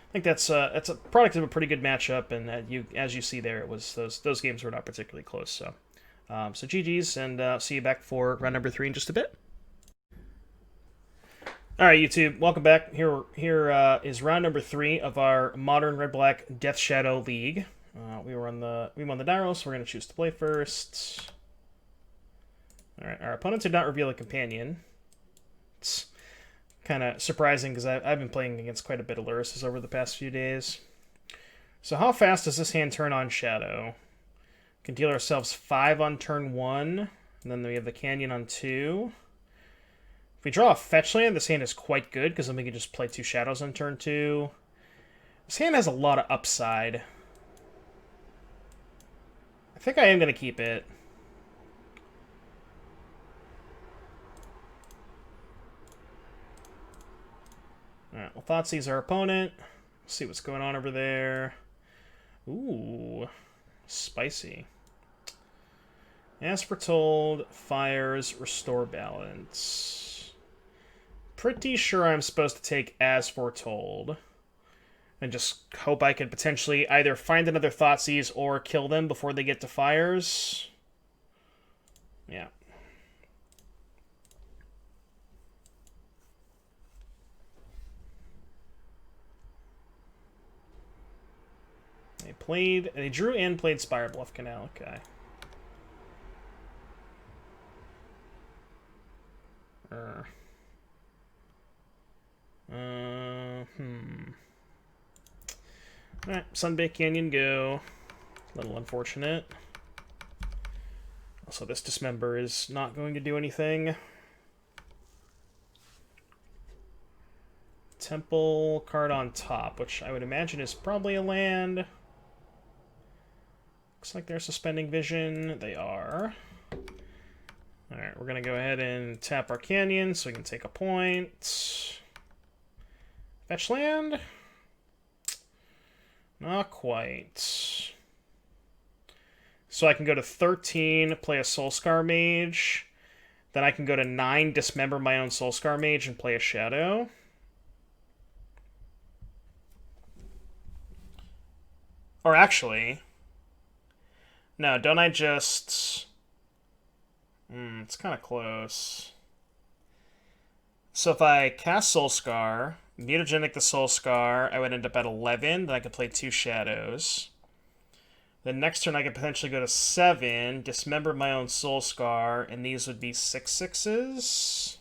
I think that's a product of a pretty good matchup, and as you see there, it was those games were not particularly close. So GG's, and see you back for round number 3 in just a bit. All right, YouTube, welcome back. Here is round number 3 of our Modern Red Black Death Shadow League. We won the Dyros. So we're gonna choose to play first. All right, our opponents did not reveal a companion. It's kind of surprising because I've been playing against quite a bit of Lurises over the past few days. So how fast does this hand turn on Shadow? We can deal ourselves 5 on turn 1, and then we have the Canyon on 2. If we draw a fetch land, this hand is quite good because then we can just play 2 Shadows on turn 2. This hand has a lot of upside. I think I am going to keep it. Alright, well, Thoughtseize our opponent. Let's see what's going on over there. Ooh, spicy. As foretold, fires, restore balance. Pretty sure I'm supposed to take as foretold. And just hope I can potentially either find another Thoughtseize or kill them before they get to fires. Yeah. they drew and played Spire Bluff Canal. Okay. Alright, Sunbaked Canyon go. A little unfortunate. Also, this Dismember is not going to do anything. Temple card on top, which I would imagine is probably a land. Looks like they're suspending vision. They are. Alright, we're going to go ahead and tap our canyon so we can take a point. Fetch land? Not quite. So I can go to 13, play a Soulscar Mage. Then I can go to 9, dismember my own Soulscar Mage, and play a Shadow. Or actually... No, don't I just... it's kind of close. So if I cast Soulscar, mutagenic the Soulscar, I would end up at 11, then I could play 2 Shadows. Then next turn I could potentially go to 7, dismember my own Soulscar, and these would be 6/6s.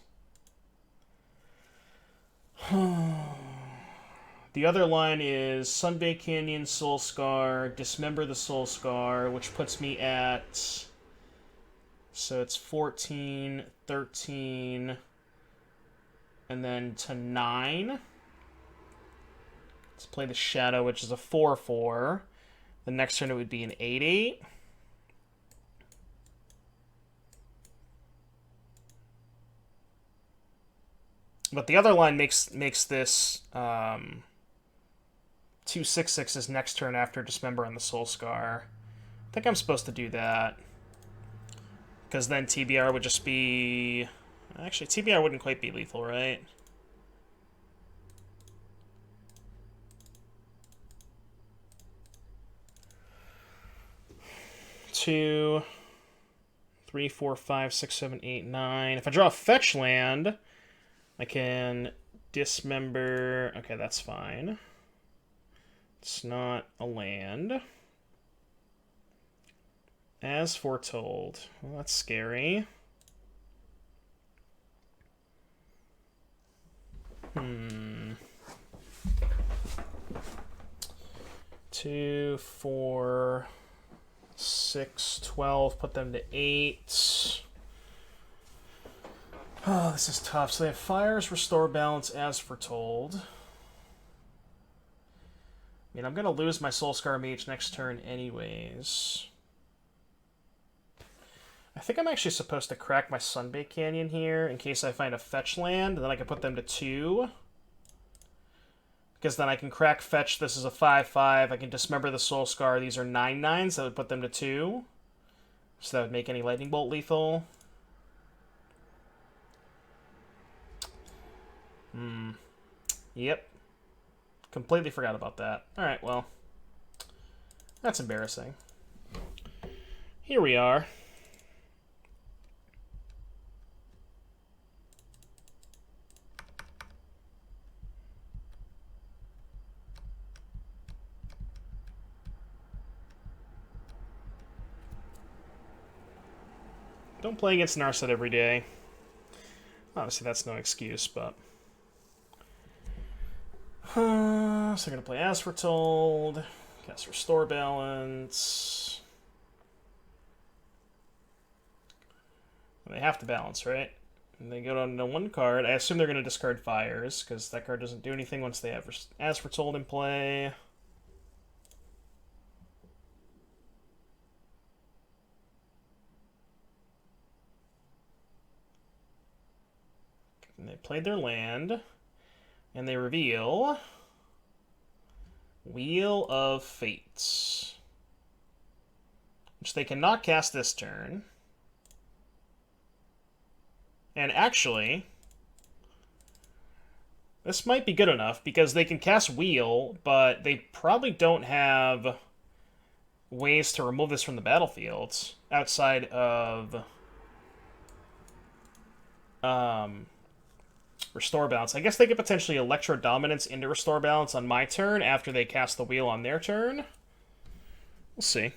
The other line is Sunbaked Canyon, Soulscar, dismember the Soulscar, which puts me at... So it's 14, 13, and then to 9. Let's play the Shadow, which is a 4/4. The next turn it would be an 8/8. But the other line makes this 2 6/6s next turn after Dismember on the Soulscar. I think I'm supposed to do that. Because then TBR would just be... Actually, TBR wouldn't quite be lethal, right? Two, 3, 4, 5, 6, 7, 8, 9. If I draw a fetch land, I can dismember... Okay, that's fine. It's not a land. As foretold. Well, that's scary. 2, 4, 6, 12. Put them to 8. Oh, this is tough. So they have Fires, Restore Balance, as foretold. I mean, I'm going to lose my Soulscar Mage next turn anyways. I think I'm actually supposed to crack my Sunbaked Canyon here in case I find a fetch land, and then I can put them to 2. Because then I can crack fetch, this is a 5/5, I can dismember the Soulscar, these are 9/9s, that would put them to 2. So that would make any Lightning Bolt lethal. Yep. Completely forgot about that. Alright, well. That's embarrassing. Here we are. Don't play against Narset every day. Obviously, that's no excuse, but... so I'm going to play As Foretold, cast Restore Balance. They have to balance, right? And they go down to 1 card. I assume they're going to discard Fires, because that card doesn't do anything once they have As Foretold in play. And they played their land, and they reveal Wheel of Fates, which they cannot cast this turn. And actually, this might be good enough, because they can cast Wheel, but they probably don't have ways to remove this from the battlefield outside of Restore Balance. I guess they could potentially Electro Dominance into Restore Balance on my turn after they cast the Wheel on their turn. We'll see.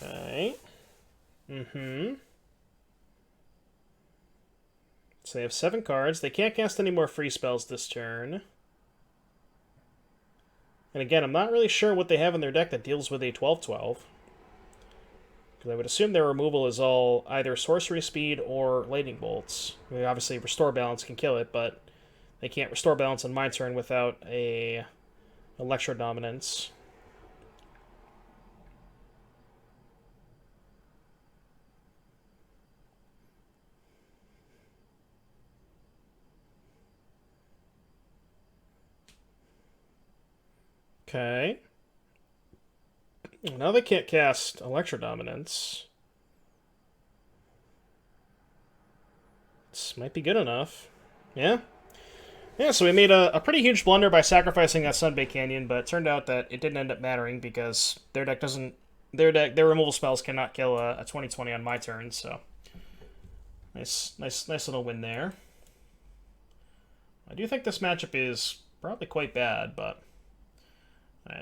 Okay. Mm-hmm. So they have 7 cards. They can't cast any more free spells this turn. And again, I'm not really sure what they have in their deck that deals with a 12/12. Because I would assume their removal is all either sorcery speed or lightning bolts. I mean, obviously, restore balance can kill it, but they can't restore balance on my turn without a electro dominance. Okay. Now they can't cast electro dominance. This might be good enough. Yeah. Yeah, so we made a pretty huge blunder by sacrificing that Sunbay Canyon, but it turned out that it didn't end up mattering because their deck doesn't. Their removal spells cannot kill a 20/20 on my turn, so nice little win there. I do think this matchup is probably quite bad, but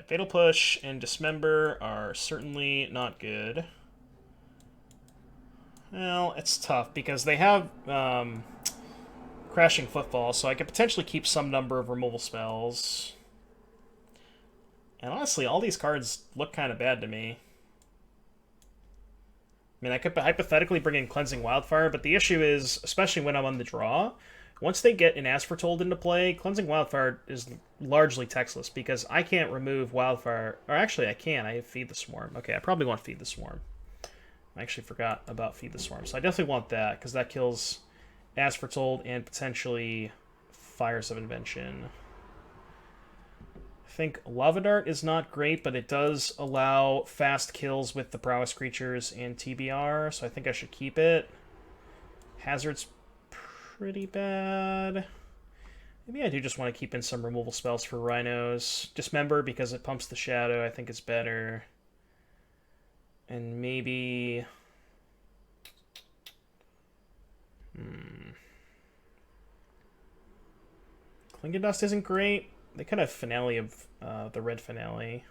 Fatal Push and Dismember are certainly not good. Well, it's tough because they have Crashing Footfall, so I could potentially keep some number of removal spells. And honestly, all these cards look kind of bad to me. I mean, I could hypothetically bring in Cleansing Wildfire, but the issue is, especially when I'm on the draw, once they get an As Foretold into play, Cleansing Wildfire is largely textless because I can't remove Wildfire. Or actually, I can. I have Feed the Swarm. Okay, I probably want Feed the Swarm. I actually forgot about Feed the Swarm, so I definitely want that because that kills As Foretold and potentially Fires of Invention. I think Lava Dart is not great, but it does allow fast kills with the Prowess creatures and TBR, so I think I should keep it. Hazard's pretty bad. Maybe I do just want to keep in some removal spells for Rhinos. Dismember, because it pumps the Shadow, I think is better. And maybe... Klingon Dust isn't great. They could have Finale of the Red Finale.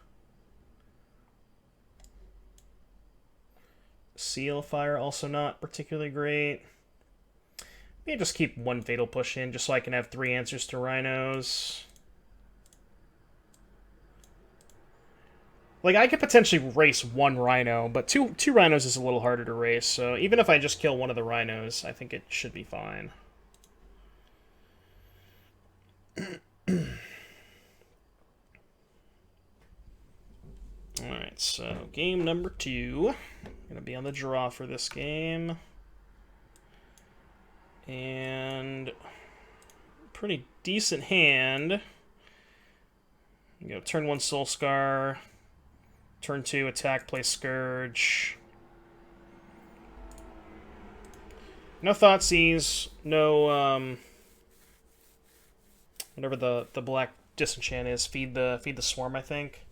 Seal Fire also not particularly great. Maybe just keep one Fatal Push in just so I can have 3 answers to Rhinos. Like, I could potentially race 1 Rhino, but two Rhinos is a little harder to race, so even if I just kill one of the Rhinos, I think it should be fine. Alright, so game number 2. I'm going to be on the draw for this game. And pretty decent hand. You go turn 1 Soul Scar, turn 2 attack, play Scourge. No Thoughtseize, no whatever the black disenchant is, feed the Swarm, I think.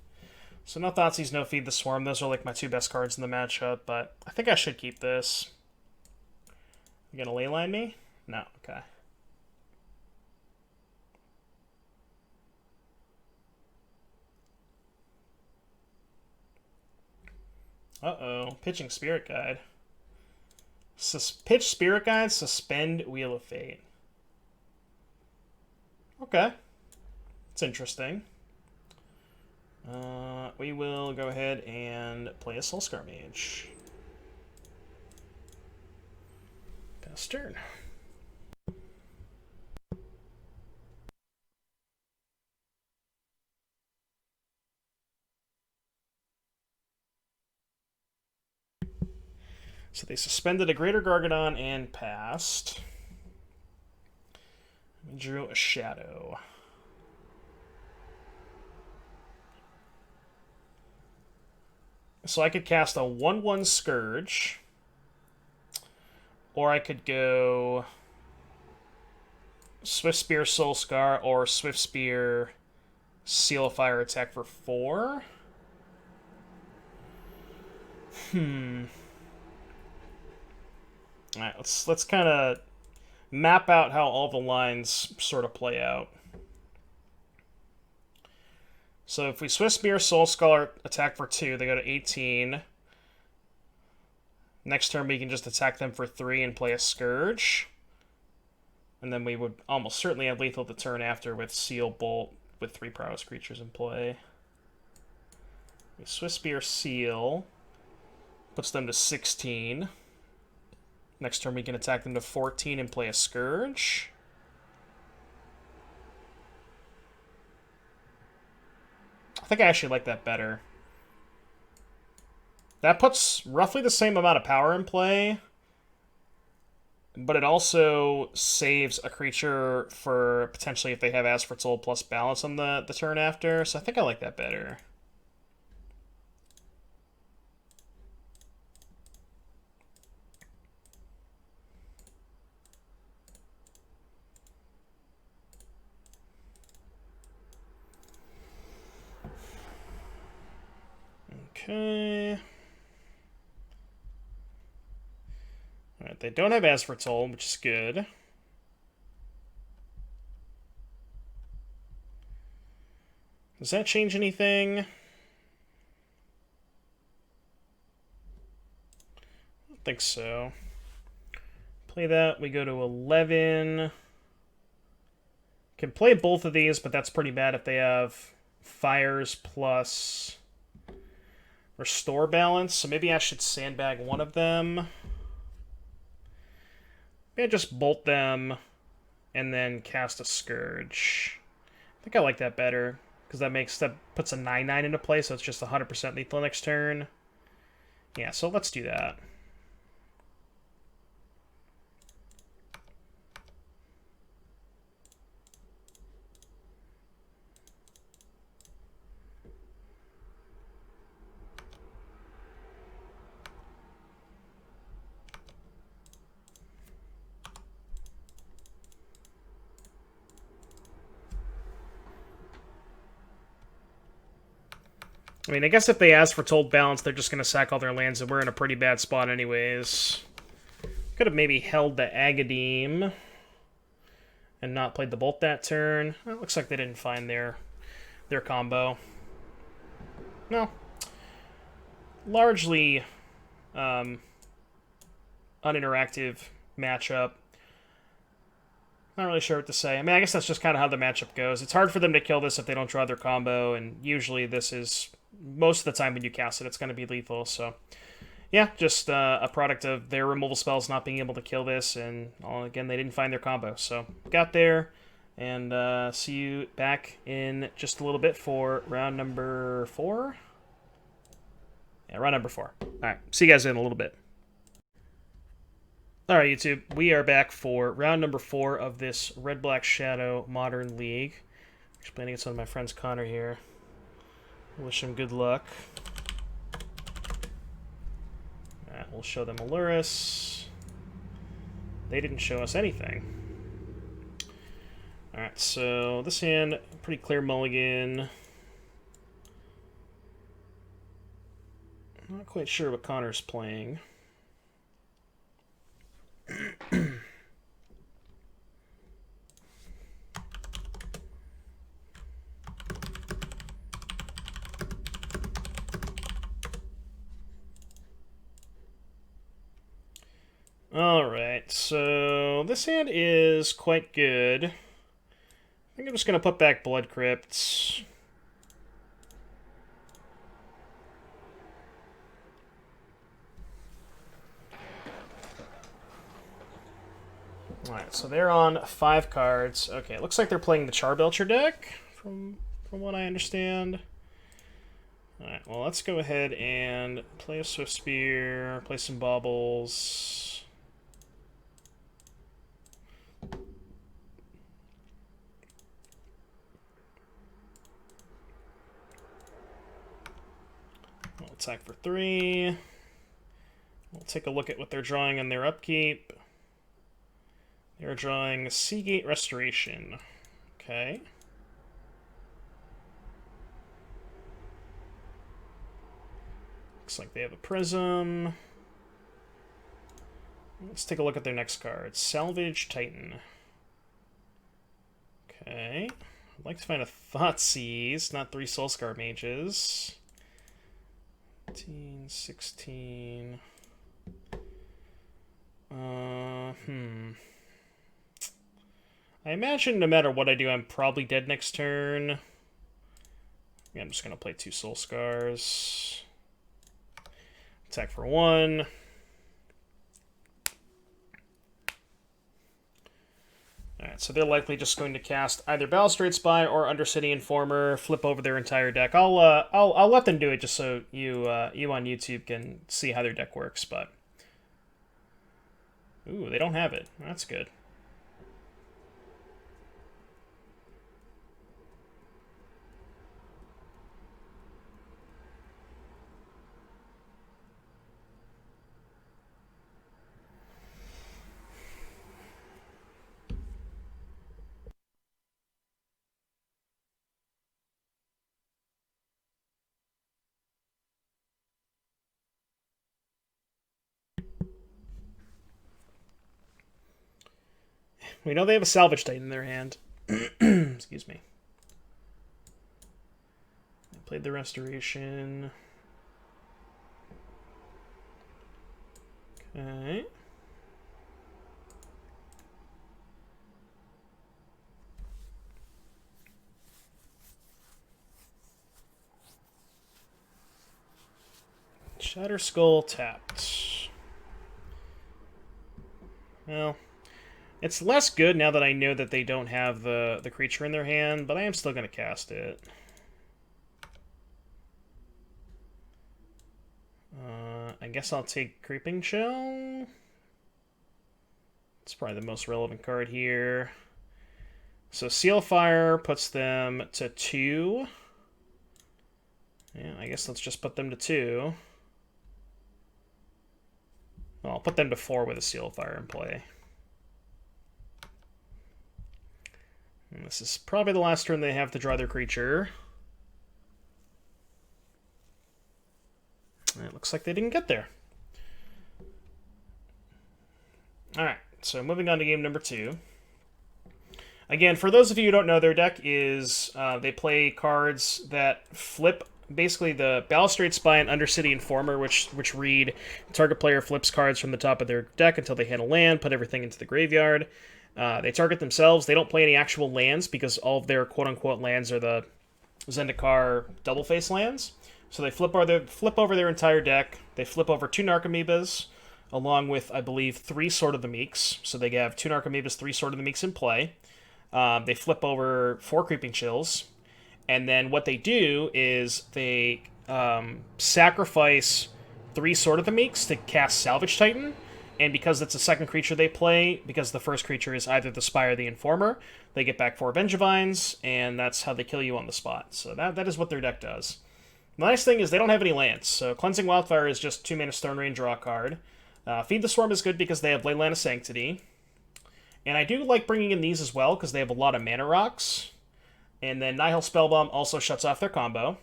So no Thoughtseize, no Feed the Swarm. Those are like my 2 best cards in the matchup, but I think I should keep this. You gonna leyline me? No, okay. Uh-oh, pitching Spirit Guide. Pitch Spirit Guide, suspend Wheel of Fate. Okay. It's interesting. We will go ahead and play a Soulscar Mage. Pass turn. So they suspended a Greater Gargadon and passed. We drew a Shadow. So I could cast a 1/1 Scourge. Or I could go Swift Spear, Soul Scar, or Swift Spear, Seal of Fire attack for 4. Alright, let's kind of map out how all the lines sort of play out. So if we Swift Spear, Soul Scar attack for 2, they go to 18. Next turn we can just attack them for 3 and play a Scourge. And then we would almost certainly have lethal the turn after with Seal Bolt with 3 prowess creatures in play. We Swift Spear Seal. Puts them to 16. Next turn we can attack them to 14 and play a Scourge. I think I actually like that better. That puts roughly the same amount of power in play, but it also saves a creature for potentially if they have Ask for Soul plus balance on the turn after, so I think I like that better. Okay. Alright, they don't have Ask for Soul, which is good. Does that change anything? I don't think so. Play that, we go to 11. Can play both of these, but that's pretty bad if they have Fires plus Restore Balance, so maybe I should sandbag one of them. Maybe I just bolt them and then cast a Scourge. I think I like that better, because that puts a 9/9 into play, so it's just 100% lethal next turn. Yeah, so let's do that. I mean, I guess if they ask for Told Balance, they're just going to sack all their lands, and we're in a pretty bad spot anyways. Could have maybe held the Agadim and not played the Bolt that turn. Well, it looks like they didn't find their combo. No. Largely uninteractive matchup. Not really sure what to say. I mean, I guess that's just kind of how the matchup goes. It's hard for them to kill this if they don't draw their combo, and usually this is, most of the time when you cast it, it's going to be lethal, so... Yeah, just a product of their removal spells not being able to kill this, and again, they didn't find their combo, so got there, and see you back in just a little bit for round number 4? Yeah, round number 4. Alright, see you guys in a little bit. Alright, YouTube, we are back for round number 4 of this Red-Black Shadow Modern League. Actually playing against one of my friends, Connor, here. Wish him good luck. Alright, we'll show them Aluris. They didn't show us anything. Alright, so this hand, pretty clear mulligan. Not quite sure what Connor's playing. Alright, so this hand is quite good. I think I'm just going to put back Blood Crypts. Alright, so they're on 5 cards. Okay, it looks like they're playing the Charbelcher deck, from what I understand. Alright, well, let's go ahead and play a Swift Spear, play some Baubles. We'll attack for 3. We'll take a look at what they're drawing on their upkeep. They're drawing Seagate Restoration. Okay. Looks like they have a Prism. Let's take a look at their next card. Salvage Titan. Okay. I'd like to find a Thoughtseize, not 3 Soulscar Mages. 15, 16... I imagine no matter what I do, I'm probably dead next turn. Yeah, I'm just going to play 2 Soul Scars. Attack for 1. Alright, so they're likely just going to cast either Balustrade Spy or Undercity Informer, flip over their entire deck. I'll let them do it just so you on YouTube can see how their deck works, but... Ooh, they don't have it. That's good. We know they have a Salvage Titan in their hand. Excuse me. They played the Restoration. Okay. Shatter Skull tapped. Well... It's less good now that I know that they don't have the creature in their hand, but I am still going to cast it. I guess I'll take Creeping Shell. It's probably the most relevant card here. So Sealfire puts them to 2. Yeah, I guess let's just put them to 2. Well, I'll put them to 4 with a Sealfire in play. And this is probably the last turn they have to draw their creature. And it looks like they didn't get there. Alright, so moving on to game number 2. Again, for those of you who don't know, their deck is... they play cards that flip... Basically, the Balustrade Spy and Undercity Informer, which read... Target player flips cards from the top of their deck until they hit a land, put everything into the graveyard. They target themselves. They don't play any actual lands because all of their quote-unquote lands are the Zendikar double-face lands. So they flip over their entire deck. They flip over 2 Narcomoebas, along with, I believe, 3 Sword of the Meeks. So they have 2 Narcomoebas, 3 Sword of the Meeks in play. They flip over 4 Creeping Chills. And then what they do is they sacrifice 3 Sword of the Meeks to cast Salvage Titan. And because it's the second creature they play, because the first creature is either the Spy or the Informer, they get back 4 Vengevines, and that's how they kill you on the spot. So that is what their deck does. The nice thing is they don't have any lands, so Cleansing Wildfire is just 2 mana Stone Rain, draw a card. Feed the Swarm is good because they have Leyline of Sanctity. And I do like bringing in these as well, because they have a lot of mana rocks. And then Nihil Spellbomb also shuts off their combo.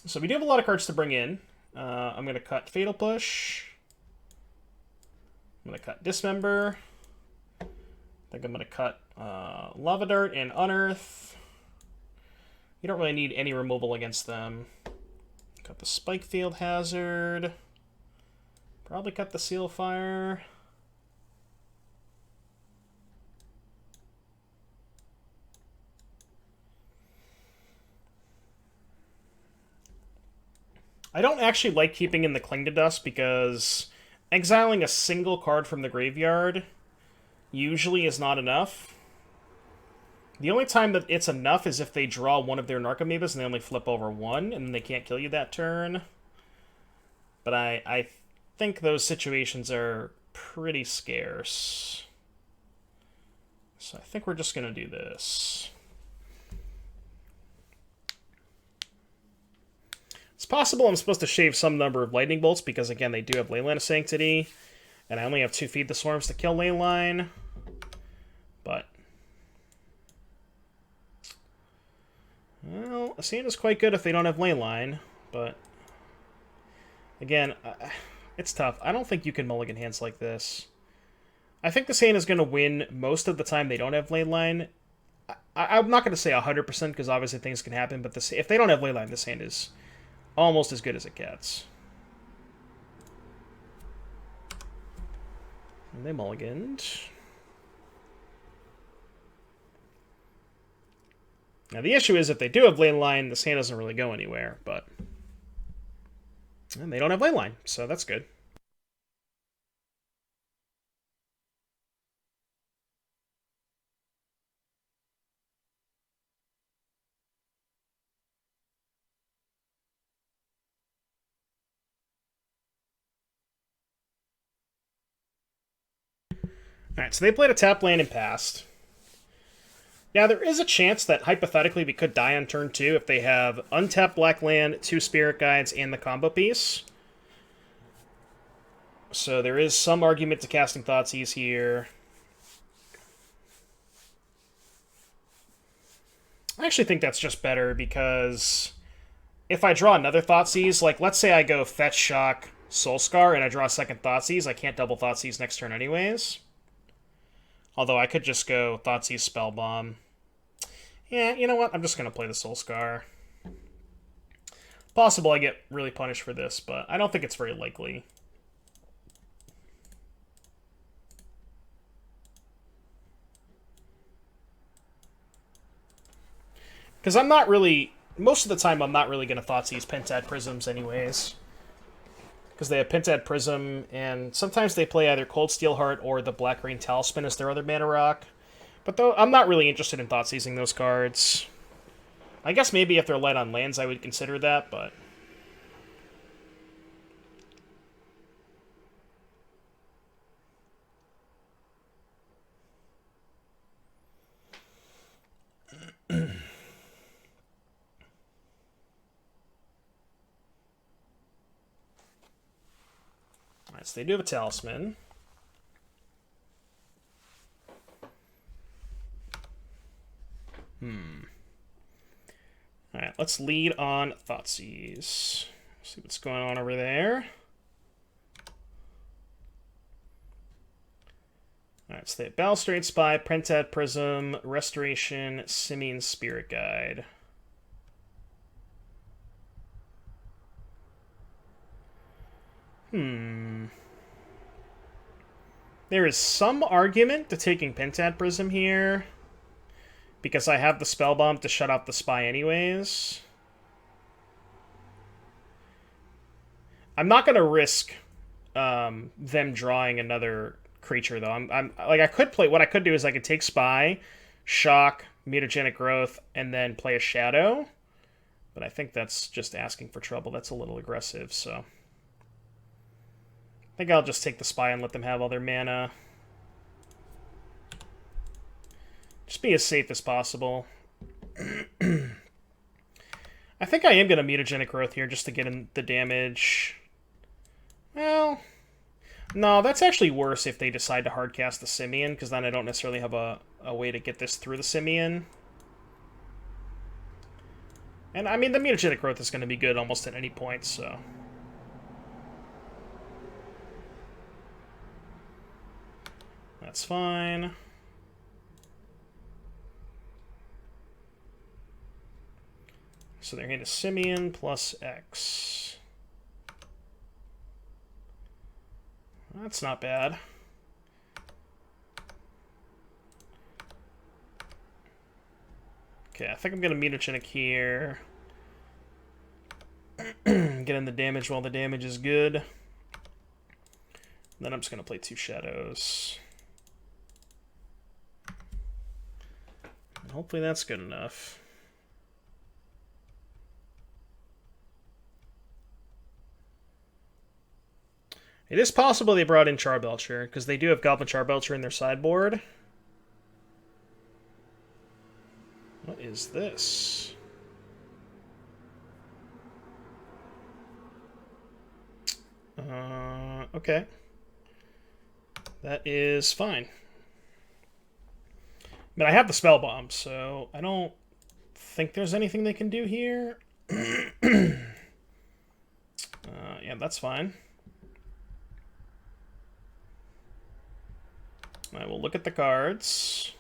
So we do have a lot of cards to bring in. I'm going to cut Fatal Push. I'm going to cut Dismember. I think I'm going to cut Lava Dart and Unearth. You don't really need any removal against them. Cut the Spike Field Hazard. Probably cut the Sealfire. I don't actually like keeping in the Cling to Dust because exiling a single card from the graveyard usually is not enough. The only time that it's enough is if they draw one of their Narcomoebas and they only flip over 1, and they can't kill you that turn. But I think those situations are pretty scarce. So I think we're just going to do this. It's possible I'm supposed to shave some number of lightning bolts because, again, they do have Leyline of Sanctity, and I only have 2 Feed the Swarms to kill Leyline. But, well, Asana's quite good if they don't have Leyline, but again, it's tough. I don't think you can mulligan hands like this. I think this hand is going to win most of the time they don't have Leyline. I'm not going to say 100% because obviously things can happen, but if they don't have Leyline, this hand is almost as good as it gets. And they mulliganed. Now the issue is if they do have Leyline, this hand doesn't really go anywhere, but... And they don't have Leyline, so that's good. Alright, so they played a tap land and passed. Now, there is a chance that, hypothetically, we could die on turn 2 if they have untapped black land, 2 Spirit Guides, and the combo piece. So there is some argument to casting Thoughtseize here. I actually think that's just better because if I draw another Thoughtseize, like, let's say I go Fetch, Shock, Soulscar, and I draw a second Thoughtseize, I can't double Thoughtseize next turn anyways. Although I could just go Thoughtseize Spellbomb. Yeah, you know what? I'm just going to play the Soulscar. Possible I get really punished for this, but I don't think it's very likely. Because I'm not really... Most of the time, I'm not really going to Thoughtseize Pentad Prisms anyways. Because they have Pentad Prism, and sometimes they play either Cold Steel Heart or the Black Rain Talisman as their other mana rock. But though I'm not really interested in Thoughtseizing those cards. I guess maybe if they're light on lands, I would consider that, but... Alright, so they do have a Talisman. Alright, let's lead on Thoughtseize. See what's going on over there. Alright, so they have Balustrade Spy, Pentad Prism, Restoration, Simian Spirit Guide. There is some argument to taking Pentad Prism here, because I have the Spellbomb to shut out the Spy anyways. I'm not going to risk them drawing another creature, though. Like, I could play... What I could do is I could take Spy, Shock, Mutagenic Growth, and then play a Shadow. But I think that's just asking for trouble. That's a little aggressive, so... I think I'll just take the Spy and let them have all their mana. Just be as safe as possible. I think I am going to Mutagenic Growth here just to get in the damage. Well, no, that's actually worse if they decide to hardcast the Simian, because then I don't necessarily have a way to get this through the Simian. And, I mean, the Mutagenic Growth is going to be good almost at any point, so... That's fine. So their hand is Simian plus X. That's not bad. Okay, I think I'm going to Mutagenic here. Get in the damage while the damage is good. Then I'm just going to play 2 Shadows. And hopefully that's good enough. It is possible they brought in Charbelcher, because they do have Goblin Charbelcher in their sideboard. What is this? Okay. That is fine. But I have the spell bomb, so I don't think there's anything they can do here. Yeah, that's fine. I will look at the cards.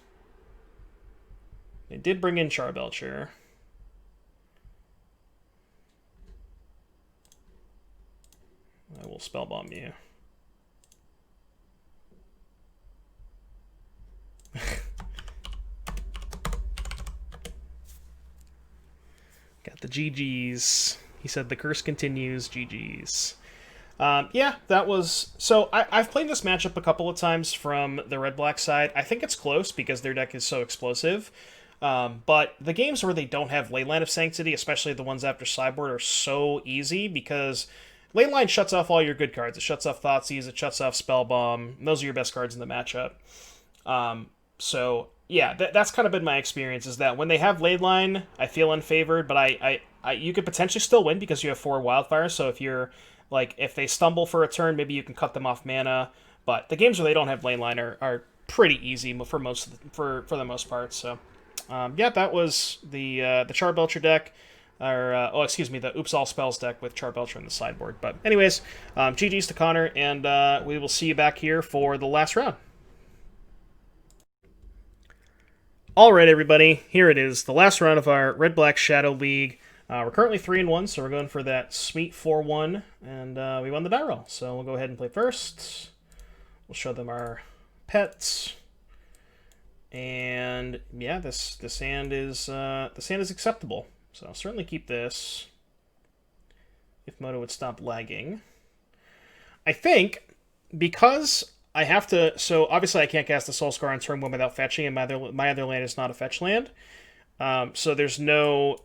They did bring in Charbelcher. I will spell bomb you. Got the GGs. He said the curse continues. GGs. Yeah, that was... So, I've played this matchup a couple of times from the red-black side. I think it's close because their deck is so explosive. But the games where they don't have Leyline of Sanctity, especially the ones after sideboard, are so easy because Leyline shuts off all your good cards. It shuts off Thoughtseize, it shuts off Spellbomb. Those are your best cards in the matchup. So, yeah, that's kind of been my experience, is that when they have Leyline, I feel unfavored, but you could potentially still win because you have 4 Wildfires, so if you're... Like, if they stumble for a turn, maybe you can cut them off mana. But the games where they don't have Leyline are pretty easy for the most part. So, yeah, that was the Charbelcher deck. Or, excuse me, the Oops All Spells deck with Charbelcher in the sideboard. But anyways, GG's to Connor, and we will see you back here for the last round. All right, everybody, here it is, the last round of our Red-Black Shadow League. We're currently 3-1, so we're going for that sweet 4-1, and we won the die roll. So we'll go ahead and play first. We'll show them our pets, and yeah, this hand is acceptable. So I'll certainly keep this if Moto would stop lagging. I think because I have to, so obviously I can't cast the Soul Scar on turn 1 without fetching, and my other land is not a fetch land. So there's no.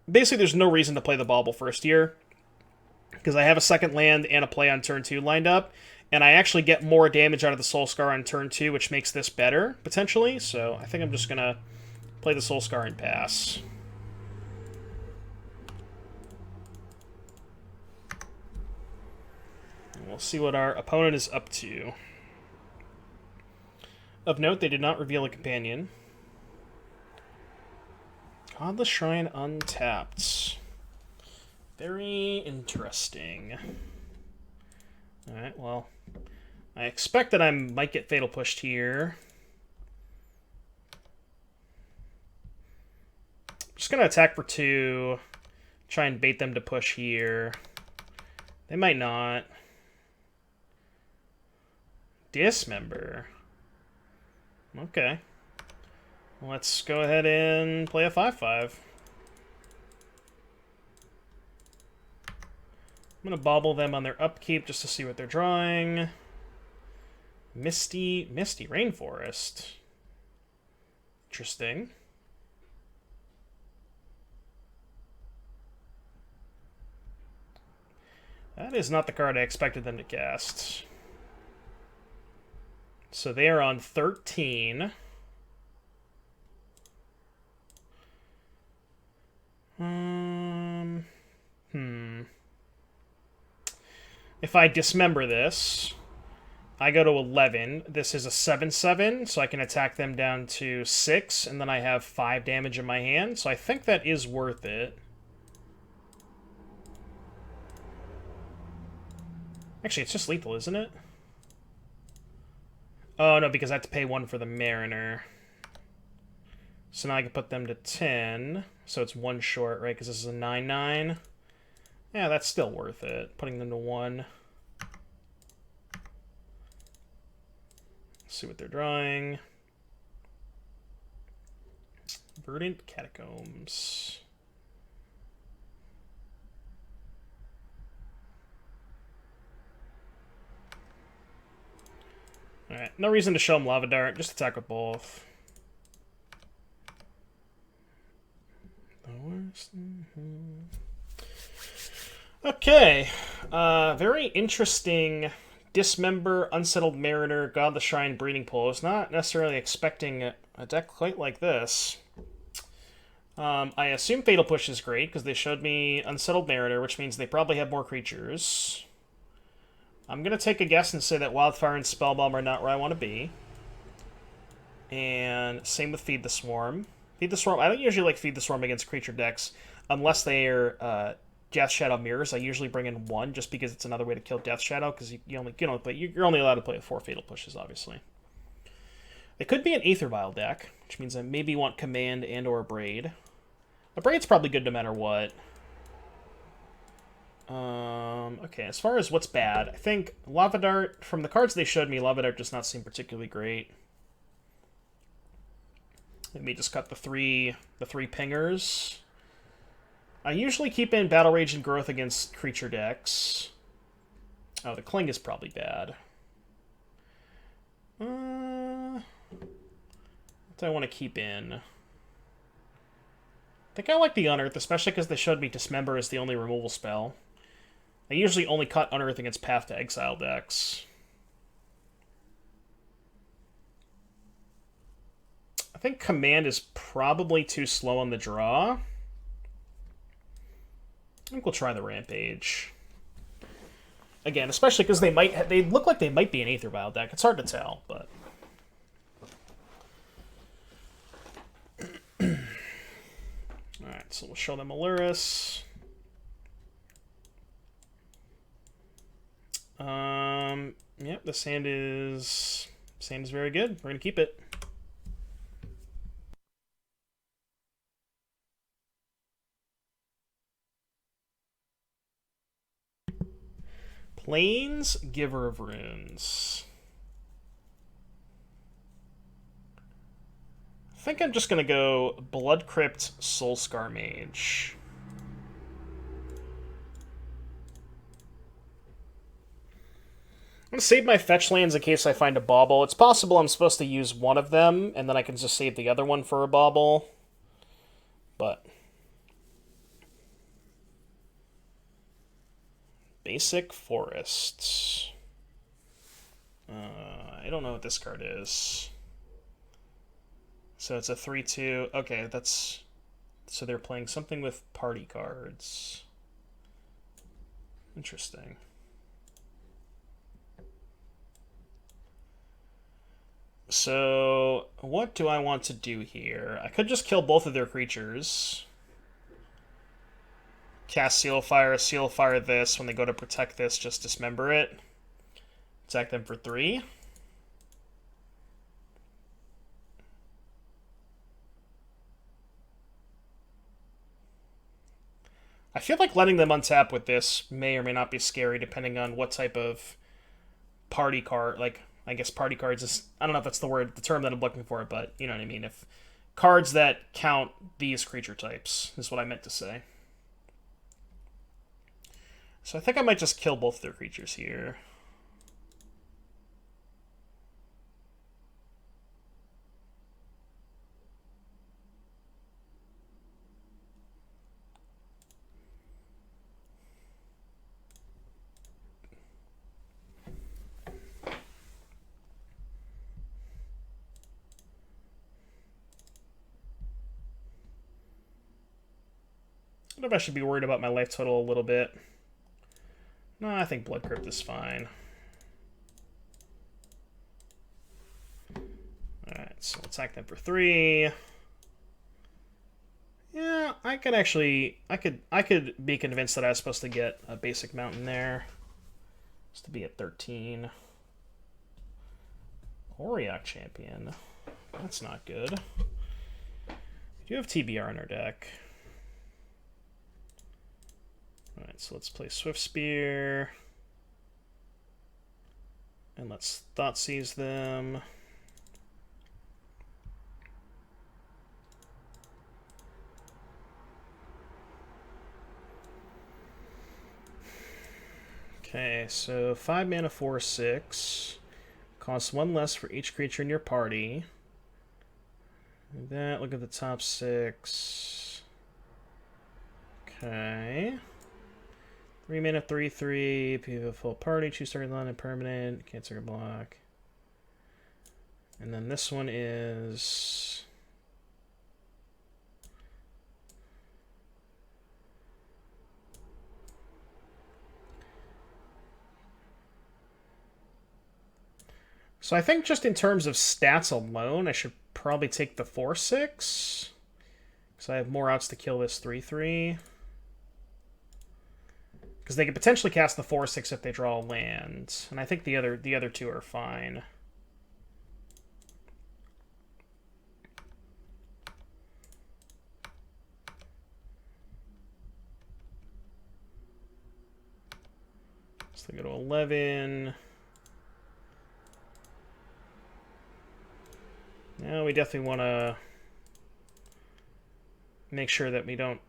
Basically, there's no reason to play the Bauble first here, because I have a second land and a play on turn 2 lined up, and I actually get more damage out of the Soul Scar on turn 2, which makes this better, potentially, so I think I'm just going to play the Soul Scar and pass. And we'll see what our opponent is up to. Of note, they did not reveal a companion. Godless Shrine untapped. Very interesting. Alright, well, I expect that I might get Fatal Pushed here. Just going to attack for 2. Try and bait them to push here. They might not. Dismember. Okay. Let's go ahead and play a 5/5. I'm going to bobble them on their upkeep just to see what they're drawing. Misty Rainforest. Interesting. That is not the card I expected them to cast. So they are on 13. If I dismember this, I go to 11. This is a 7/7, so I can attack them down to 6, and then I have 5 damage in my hand, so I think that is worth it. Actually, it's just lethal, isn't it? Oh, no, because I have to pay 1 for the Mariner. So now I can put them to 10, so it's 1 short, right? Because this is a 9/9. Yeah, that's still worth it, putting them to 1. Let's see what they're drawing. Verdant Catacombs. Alright, no reason to show them Lava Dart, just attack with both. Okay, very interesting. Dismember, Unsettled Mariner, Godless Shrine, Breeding Pool. I was not necessarily expecting a deck quite like this. I assume Fatal Push is great, because they showed me Unsettled Mariner, which means they probably have more creatures. I'm going to take a guess and say that Wildfire and Spellbomb are not where I want to be. And same with Feed the Swarm. Feed the Swarm, I don't usually like Feed the Swarm against creature decks, unless they are Death Shadow Mirrors. I usually bring in one, just because it's another way to kill Death Shadow, because you're only allowed to play with 4 Fatal Pushes, obviously. It could be an Aether Vial deck, which means I maybe want Command and or Braid. A Braid's probably good no matter what. Okay, as far as what's bad, I think Lava Dart, from the cards they showed me, Lava Dart does not seem particularly great. Let me just cut the three pingers. I usually keep in Battle Rage and Growth against creature decks. Oh, the Cling is probably bad. What do I want to keep in? I think I like the Unearth, especially because they showed me Dismember as the only removal spell. I usually only cut Unearth against Path to Exile decks. I think Command is probably too slow on the draw. I think we'll try the Rampage. Again, especially because they look like they might be an Aether Vial deck. It's hard to tell, but... Alright, so we'll show them Aluris. Yep, the sand is very good. We're gonna keep it. Plains, Giver of Runes. I think I'm just gonna go Blood Crypt, Soulscar Mage. I'm gonna save my fetch lands in case I find a bauble. It's possible I'm supposed to use one of them, and then I can just save the other one for a bauble. But... Basic Forests. I don't know what this card is. So it's a 3/2. Okay, that's... So they're playing something with party cards. Interesting. So, what do I want to do here? I could just kill both of their creatures. Cast Seal Fire this. When they go to protect this, just dismember it. Attack them for 3. I feel like letting them untap with this may or may not be scary, depending on what type of party card, like, I guess party cards is, I don't know if that's the term that I'm looking for, but you know what I mean. If cards that count these creature types is what I meant to say. So I think I might just kill both their creatures here. I don't know if I should be worried about my life total a little bit. No, I think Blood Crypt is fine. Alright, so we'll attack them for 3. Yeah, I could be convinced that I was supposed to get a basic mountain there. Just to be at 13. Auriok Champion. That's not good. We do have TBR in our deck. Alright, so let's play Swift Spear. And let's Thoughtseize them. Okay, so 5 mana, 4/6. Costs 1 less for each creature in your party. Like that, look at the top 6. Okay. 3 mana, 3/3. If you have a full party, choose target line and permanent. Can't target block. And then this one is So I think just in terms of stats alone, I should probably take the 4/6. Because I have more outs to kill this 3/3. Because they could potentially cast the 4/6 if they draw a land. And I think the other two are fine. So they go to 11. Now we definitely want to make sure that we don't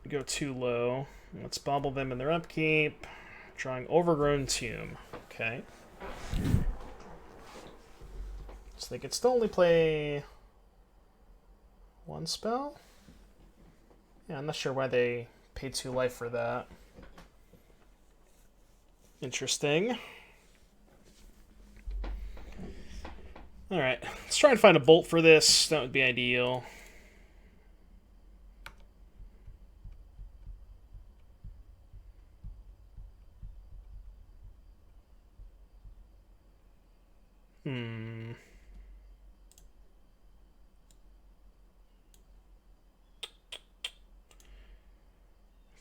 go too low. Let's bobble them in their upkeep. Drawing Overgrown Tomb. Okay. So they could still only play one spell? Yeah, I'm not sure why they paid 2 life for that. Interesting. Alright, let's try and find a bolt for this. That would be ideal.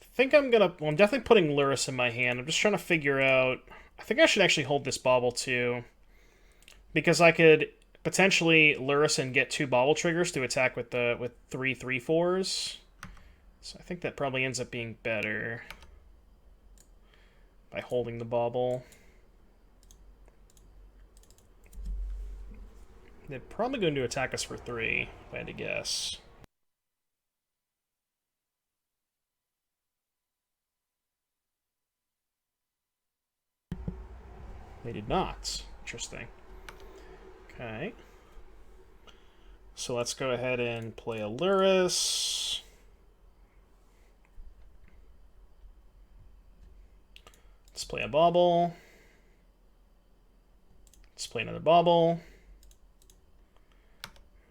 I think I'm gonna... Well, I'm definitely putting Lurrus in my hand. I'm just trying to figure out... I think I should actually hold this bauble too. Because I could potentially Lurrus and get 2 bauble triggers to attack with 3 3/4s. So I think that probably ends up being better by holding the bauble. They're probably going to attack us for 3, if I had to guess. They did not. Interesting. Okay. So let's go ahead and play a Lurrus. Let's play a bauble. Let's play another bauble.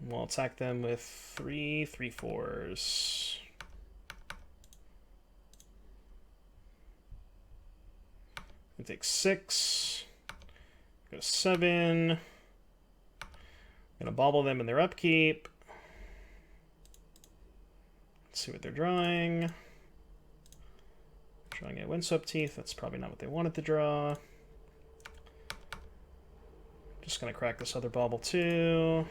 We'll attack them with 3 3/4s. I take 6. Go 7. Gonna bauble them in their upkeep. Let's see what they're drawing. Drawing a Windswept Teeth. That's probably not what they wanted to draw. Just gonna crack this other bauble too.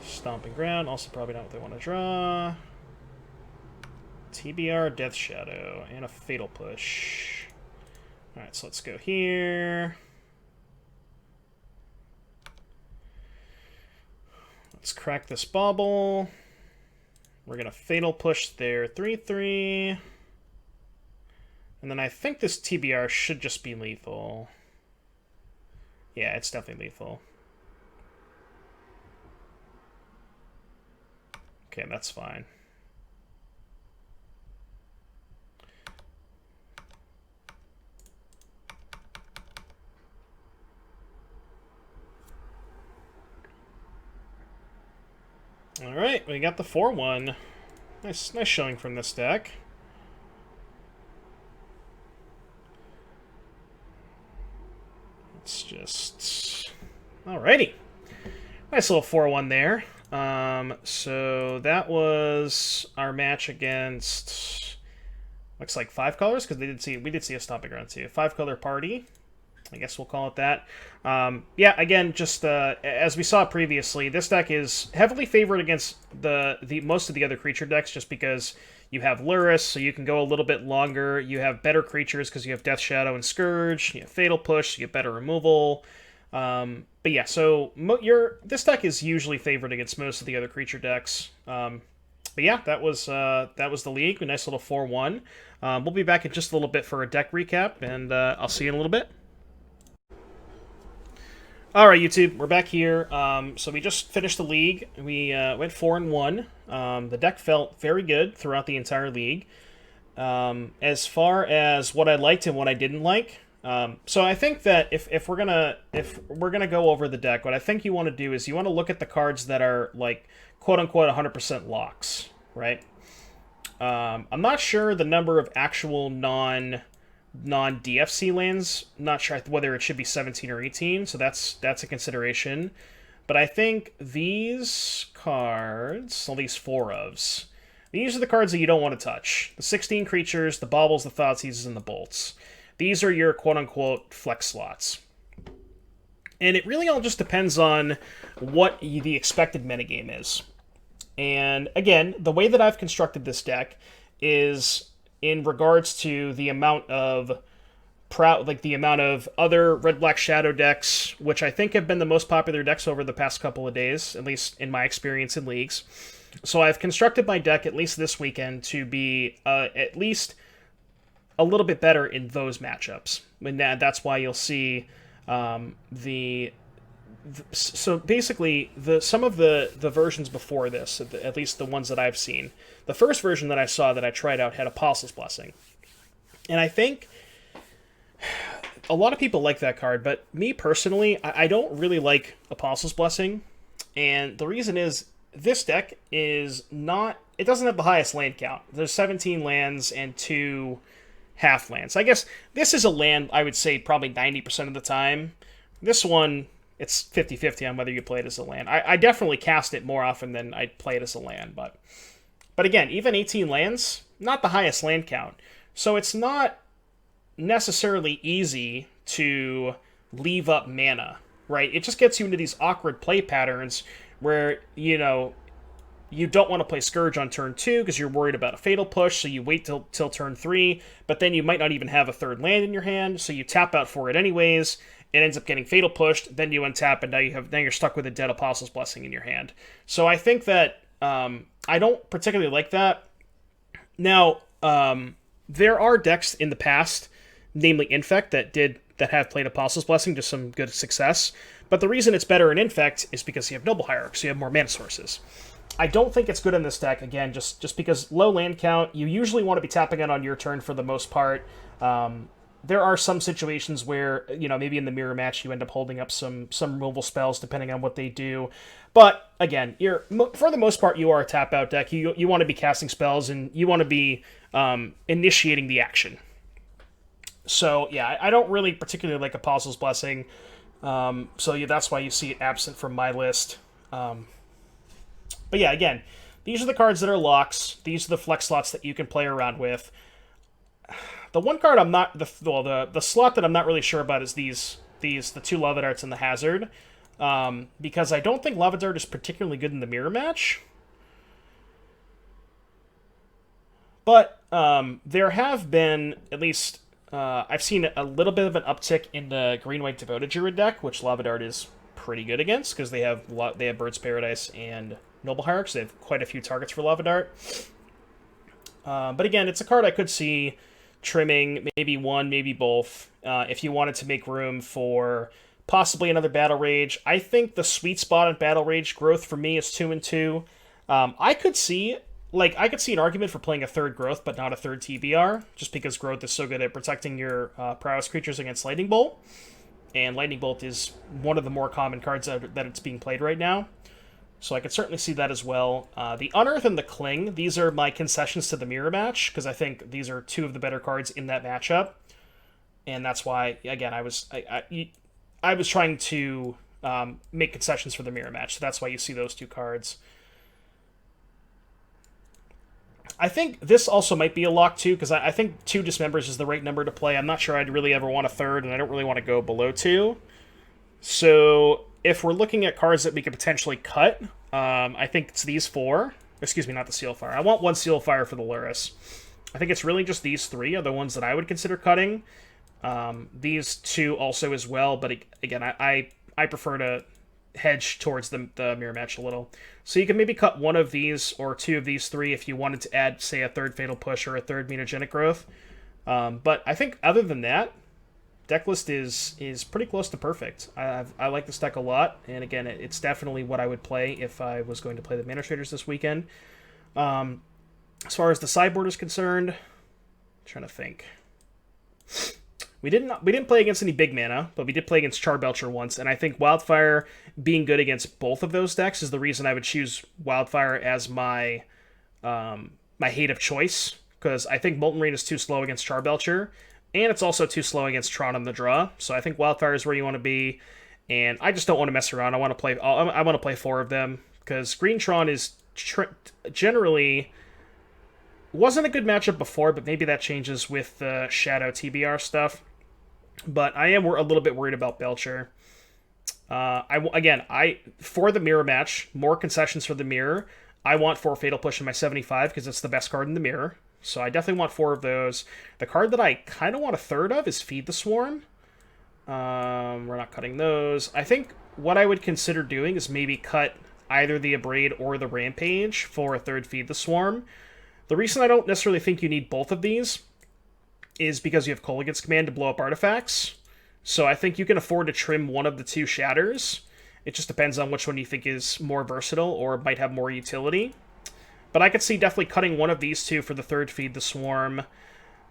Stomping Ground. Also probably not what they want to draw. TBR, Death Shadow, and a Fatal Push. Alright, so let's go here. Let's crack this bauble. We're going to Fatal Push their 3/3. And then I think this TBR should just be lethal. Yeah, it's definitely lethal. Okay, that's fine. Alright, we got the 4/1. Nice showing from this deck. Let's just... Alrighty. Nice little 4/1 there. So that was our match against... Looks like 5 colors, because we did see a Stomping Ground too. 5-color party. I guess we'll call it that. Yeah, again, just as we saw previously, this deck is heavily favored against the most of the other creature decks, just because you have Lurrus, so you can go a little bit longer. You have better creatures because you have Death Shadow and Scourge. You have Fatal Push, so you get better removal. But yeah, so this deck is usually favored against most of the other creature decks. But yeah, that was the league. A nice little 4/1. We'll be back in just a little bit for a deck recap, and I'll see you in a little bit. All right, YouTube, we're back here. So we just finished the league. We went 4-1. The deck felt very good throughout the entire league. As far as what I liked and what I didn't like, so I think that if we're gonna go over the deck, what I think you want to do is you want to look at the cards that are like quote unquote 100% locks, right? I'm not sure the number of actual non-DFC lands. Not sure whether it should be 17 or 18, so that's a consideration. But I think these cards, all these 4-ofs, these are the cards that you don't want to touch. The 16 creatures, the baubles, the Thoughtseizes, and the bolts. These are your quote-unquote flex slots. And it really all just depends on what the expected metagame is. And again, the way that I've constructed this deck is in regards to the amount of the amount of other red-black shadow decks, which I think have been the most popular decks over the past couple of days, at least in my experience in leagues. So I've constructed my deck, at least this weekend, to be at least a little bit better in those matchups. And that's why you'll see so basically some of the versions before this, at least the ones that I've seen, the first version that I saw that I tried out had Apostle's Blessing. And I think a lot of people like that card, but me personally, I don't really like Apostle's Blessing. And the reason is, this deck is not... It doesn't have the highest land count. There's 17 lands and 2 half lands. I guess this is a land, I would say, probably 90% of the time. This one, it's 50-50 on whether you play it as a land. I definitely cast it more often than I play it as a land, but again, even 18 lands, not the highest land count. So it's not necessarily easy to leave up mana, right? It just gets you into these awkward play patterns where, you don't want to play Scourge on turn 2 because you're worried about a Fatal Push, so you wait till turn 3, but then you might not even have a third land in your hand, so you tap out for it anyways. It ends up getting Fatal Pushed, then you untap, and now you're stuck with a dead Apostle's Blessing in your hand. So I think that I don't particularly like that. Now, there are decks in the past, namely Infect, that have played Apostle's Blessing to some good success. But the reason it's better in Infect is because you have Noble Hierarch, so you have more mana sources. I don't think it's good in this deck, again, just because low land count. You usually want to be tapping it on your turn for the most part. There are some situations where, maybe in the mirror match you end up holding up some removal spells depending on what they do. But, again, for the most part, you are a tap-out deck. You want to be casting spells, and you want to be initiating the action. So, yeah, I don't really particularly like Apostle's Blessing. So, yeah, that's why you see it absent from my list. But, yeah, again, these are the cards that are locks. These are the flex slots that you can play around with. The one card I'm not... The slot that I'm not really sure about is the 2 Lava Darts and the Hazard. Because I don't think Lava Dart is particularly good in the mirror match. But there have been, at least... I've seen a little bit of an uptick in the green-white Devoted Druid deck, which Lava Dart is pretty good against, because they have Bird's Paradise and Noble Hierarch, so they have quite a few targets for Lava Dart. But again, it's a card I could see trimming, maybe one, maybe both, if you wanted to make room for possibly another Battle Rage. I think the sweet spot in Battle Rage growth for me is 2 and 2. I could see an argument for playing a third Growth, but not a third TBR, just because Growth is so good at protecting your prowess creatures against Lightning Bolt. And Lightning Bolt is one of the more common cards that it's being played right now. So I could certainly see that as well. The Unearth and the Cling, these are my concessions to the mirror match, because I think these are 2 of the better cards in that matchup. And that's why, again, I was trying to make concessions for the mirror match, so that's why you see those 2 cards. I think this also might be a lock, too, because I think 2 Dismembers is the right number to play. I'm not sure I'd really ever want a third, and I don't really want to go below 2. So if we're looking at cards that we could potentially cut, I think it's these 4. Excuse me, not the Sealfire. I want 1 Sealfire for the Lurrus. I think it's really just these 3 are the ones that I would consider cutting. These 2 also as well, but again, I prefer to hedge towards the mirror match a little. So you can maybe cut 1 of these or 2 of these 3 if you wanted to add, say, a third Fatal Push or a third Mutagenic Growth. But I think other than that, deck list is pretty close to perfect. I like this deck a lot, and again, it's definitely what I would play if I was going to play the Mana Traders this weekend. As far as the sideboard is concerned, I'm trying to think. We didn't play against any big mana, but we did play against Charbelcher once, and I think Wildfire being good against both of those decks is the reason I would choose Wildfire as my hate of choice, because I think Molten Rain is too slow against Charbelcher, and it's also too slow against Tron on the draw. So I think Wildfire is where you want to be, and I just don't want to mess around. I want to play 4 of them because Green Tron is generally wasn't a good matchup before, but maybe that changes with the Shadow TBR stuff. But I am a little bit worried about Belcher. For the mirror match, more concessions for the mirror. I want 4 Fatal Push in my 75 because it's the best card in the mirror. So I definitely want 4 of those. The card that I kind of want a third of is Feed the Swarm. We're not cutting those. I think what I would consider doing is maybe cut either the Abrade or the Rampage for a third Feed the Swarm. The reason I don't necessarily think you need both of these is because you have Kolaghan's Command to blow up artifacts. So I think you can afford to trim one of the 2 Shatters. It just depends on which one you think is more versatile or might have more utility. But I could see definitely cutting one of these 2 for the third Feed the Swarm.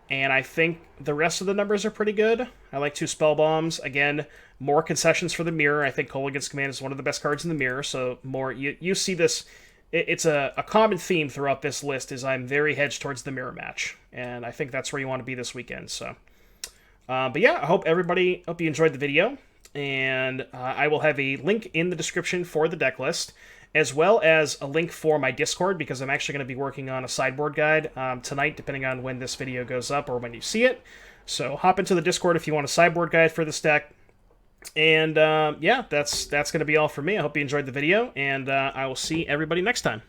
And I think the rest of the numbers are pretty good. I like 2 Spell Bombs. Again, more concessions for the mirror. I think Kolaghan's Command is one of the best cards in the mirror. So more you see this. It's a common theme throughout this list is I'm very hedged towards the mirror match. And I think that's where you want to be this weekend. So, but yeah, I hope you enjoyed the video. And I will have a link in the description for the deck list, as well as a link for my Discord, because I'm actually going to be working on a sideboard guide tonight, depending on when this video goes up or when you see it. So hop into the Discord if you want a sideboard guide for this deck. And yeah, that's going to be all for me. I hope you enjoyed the video, and I will see everybody next time.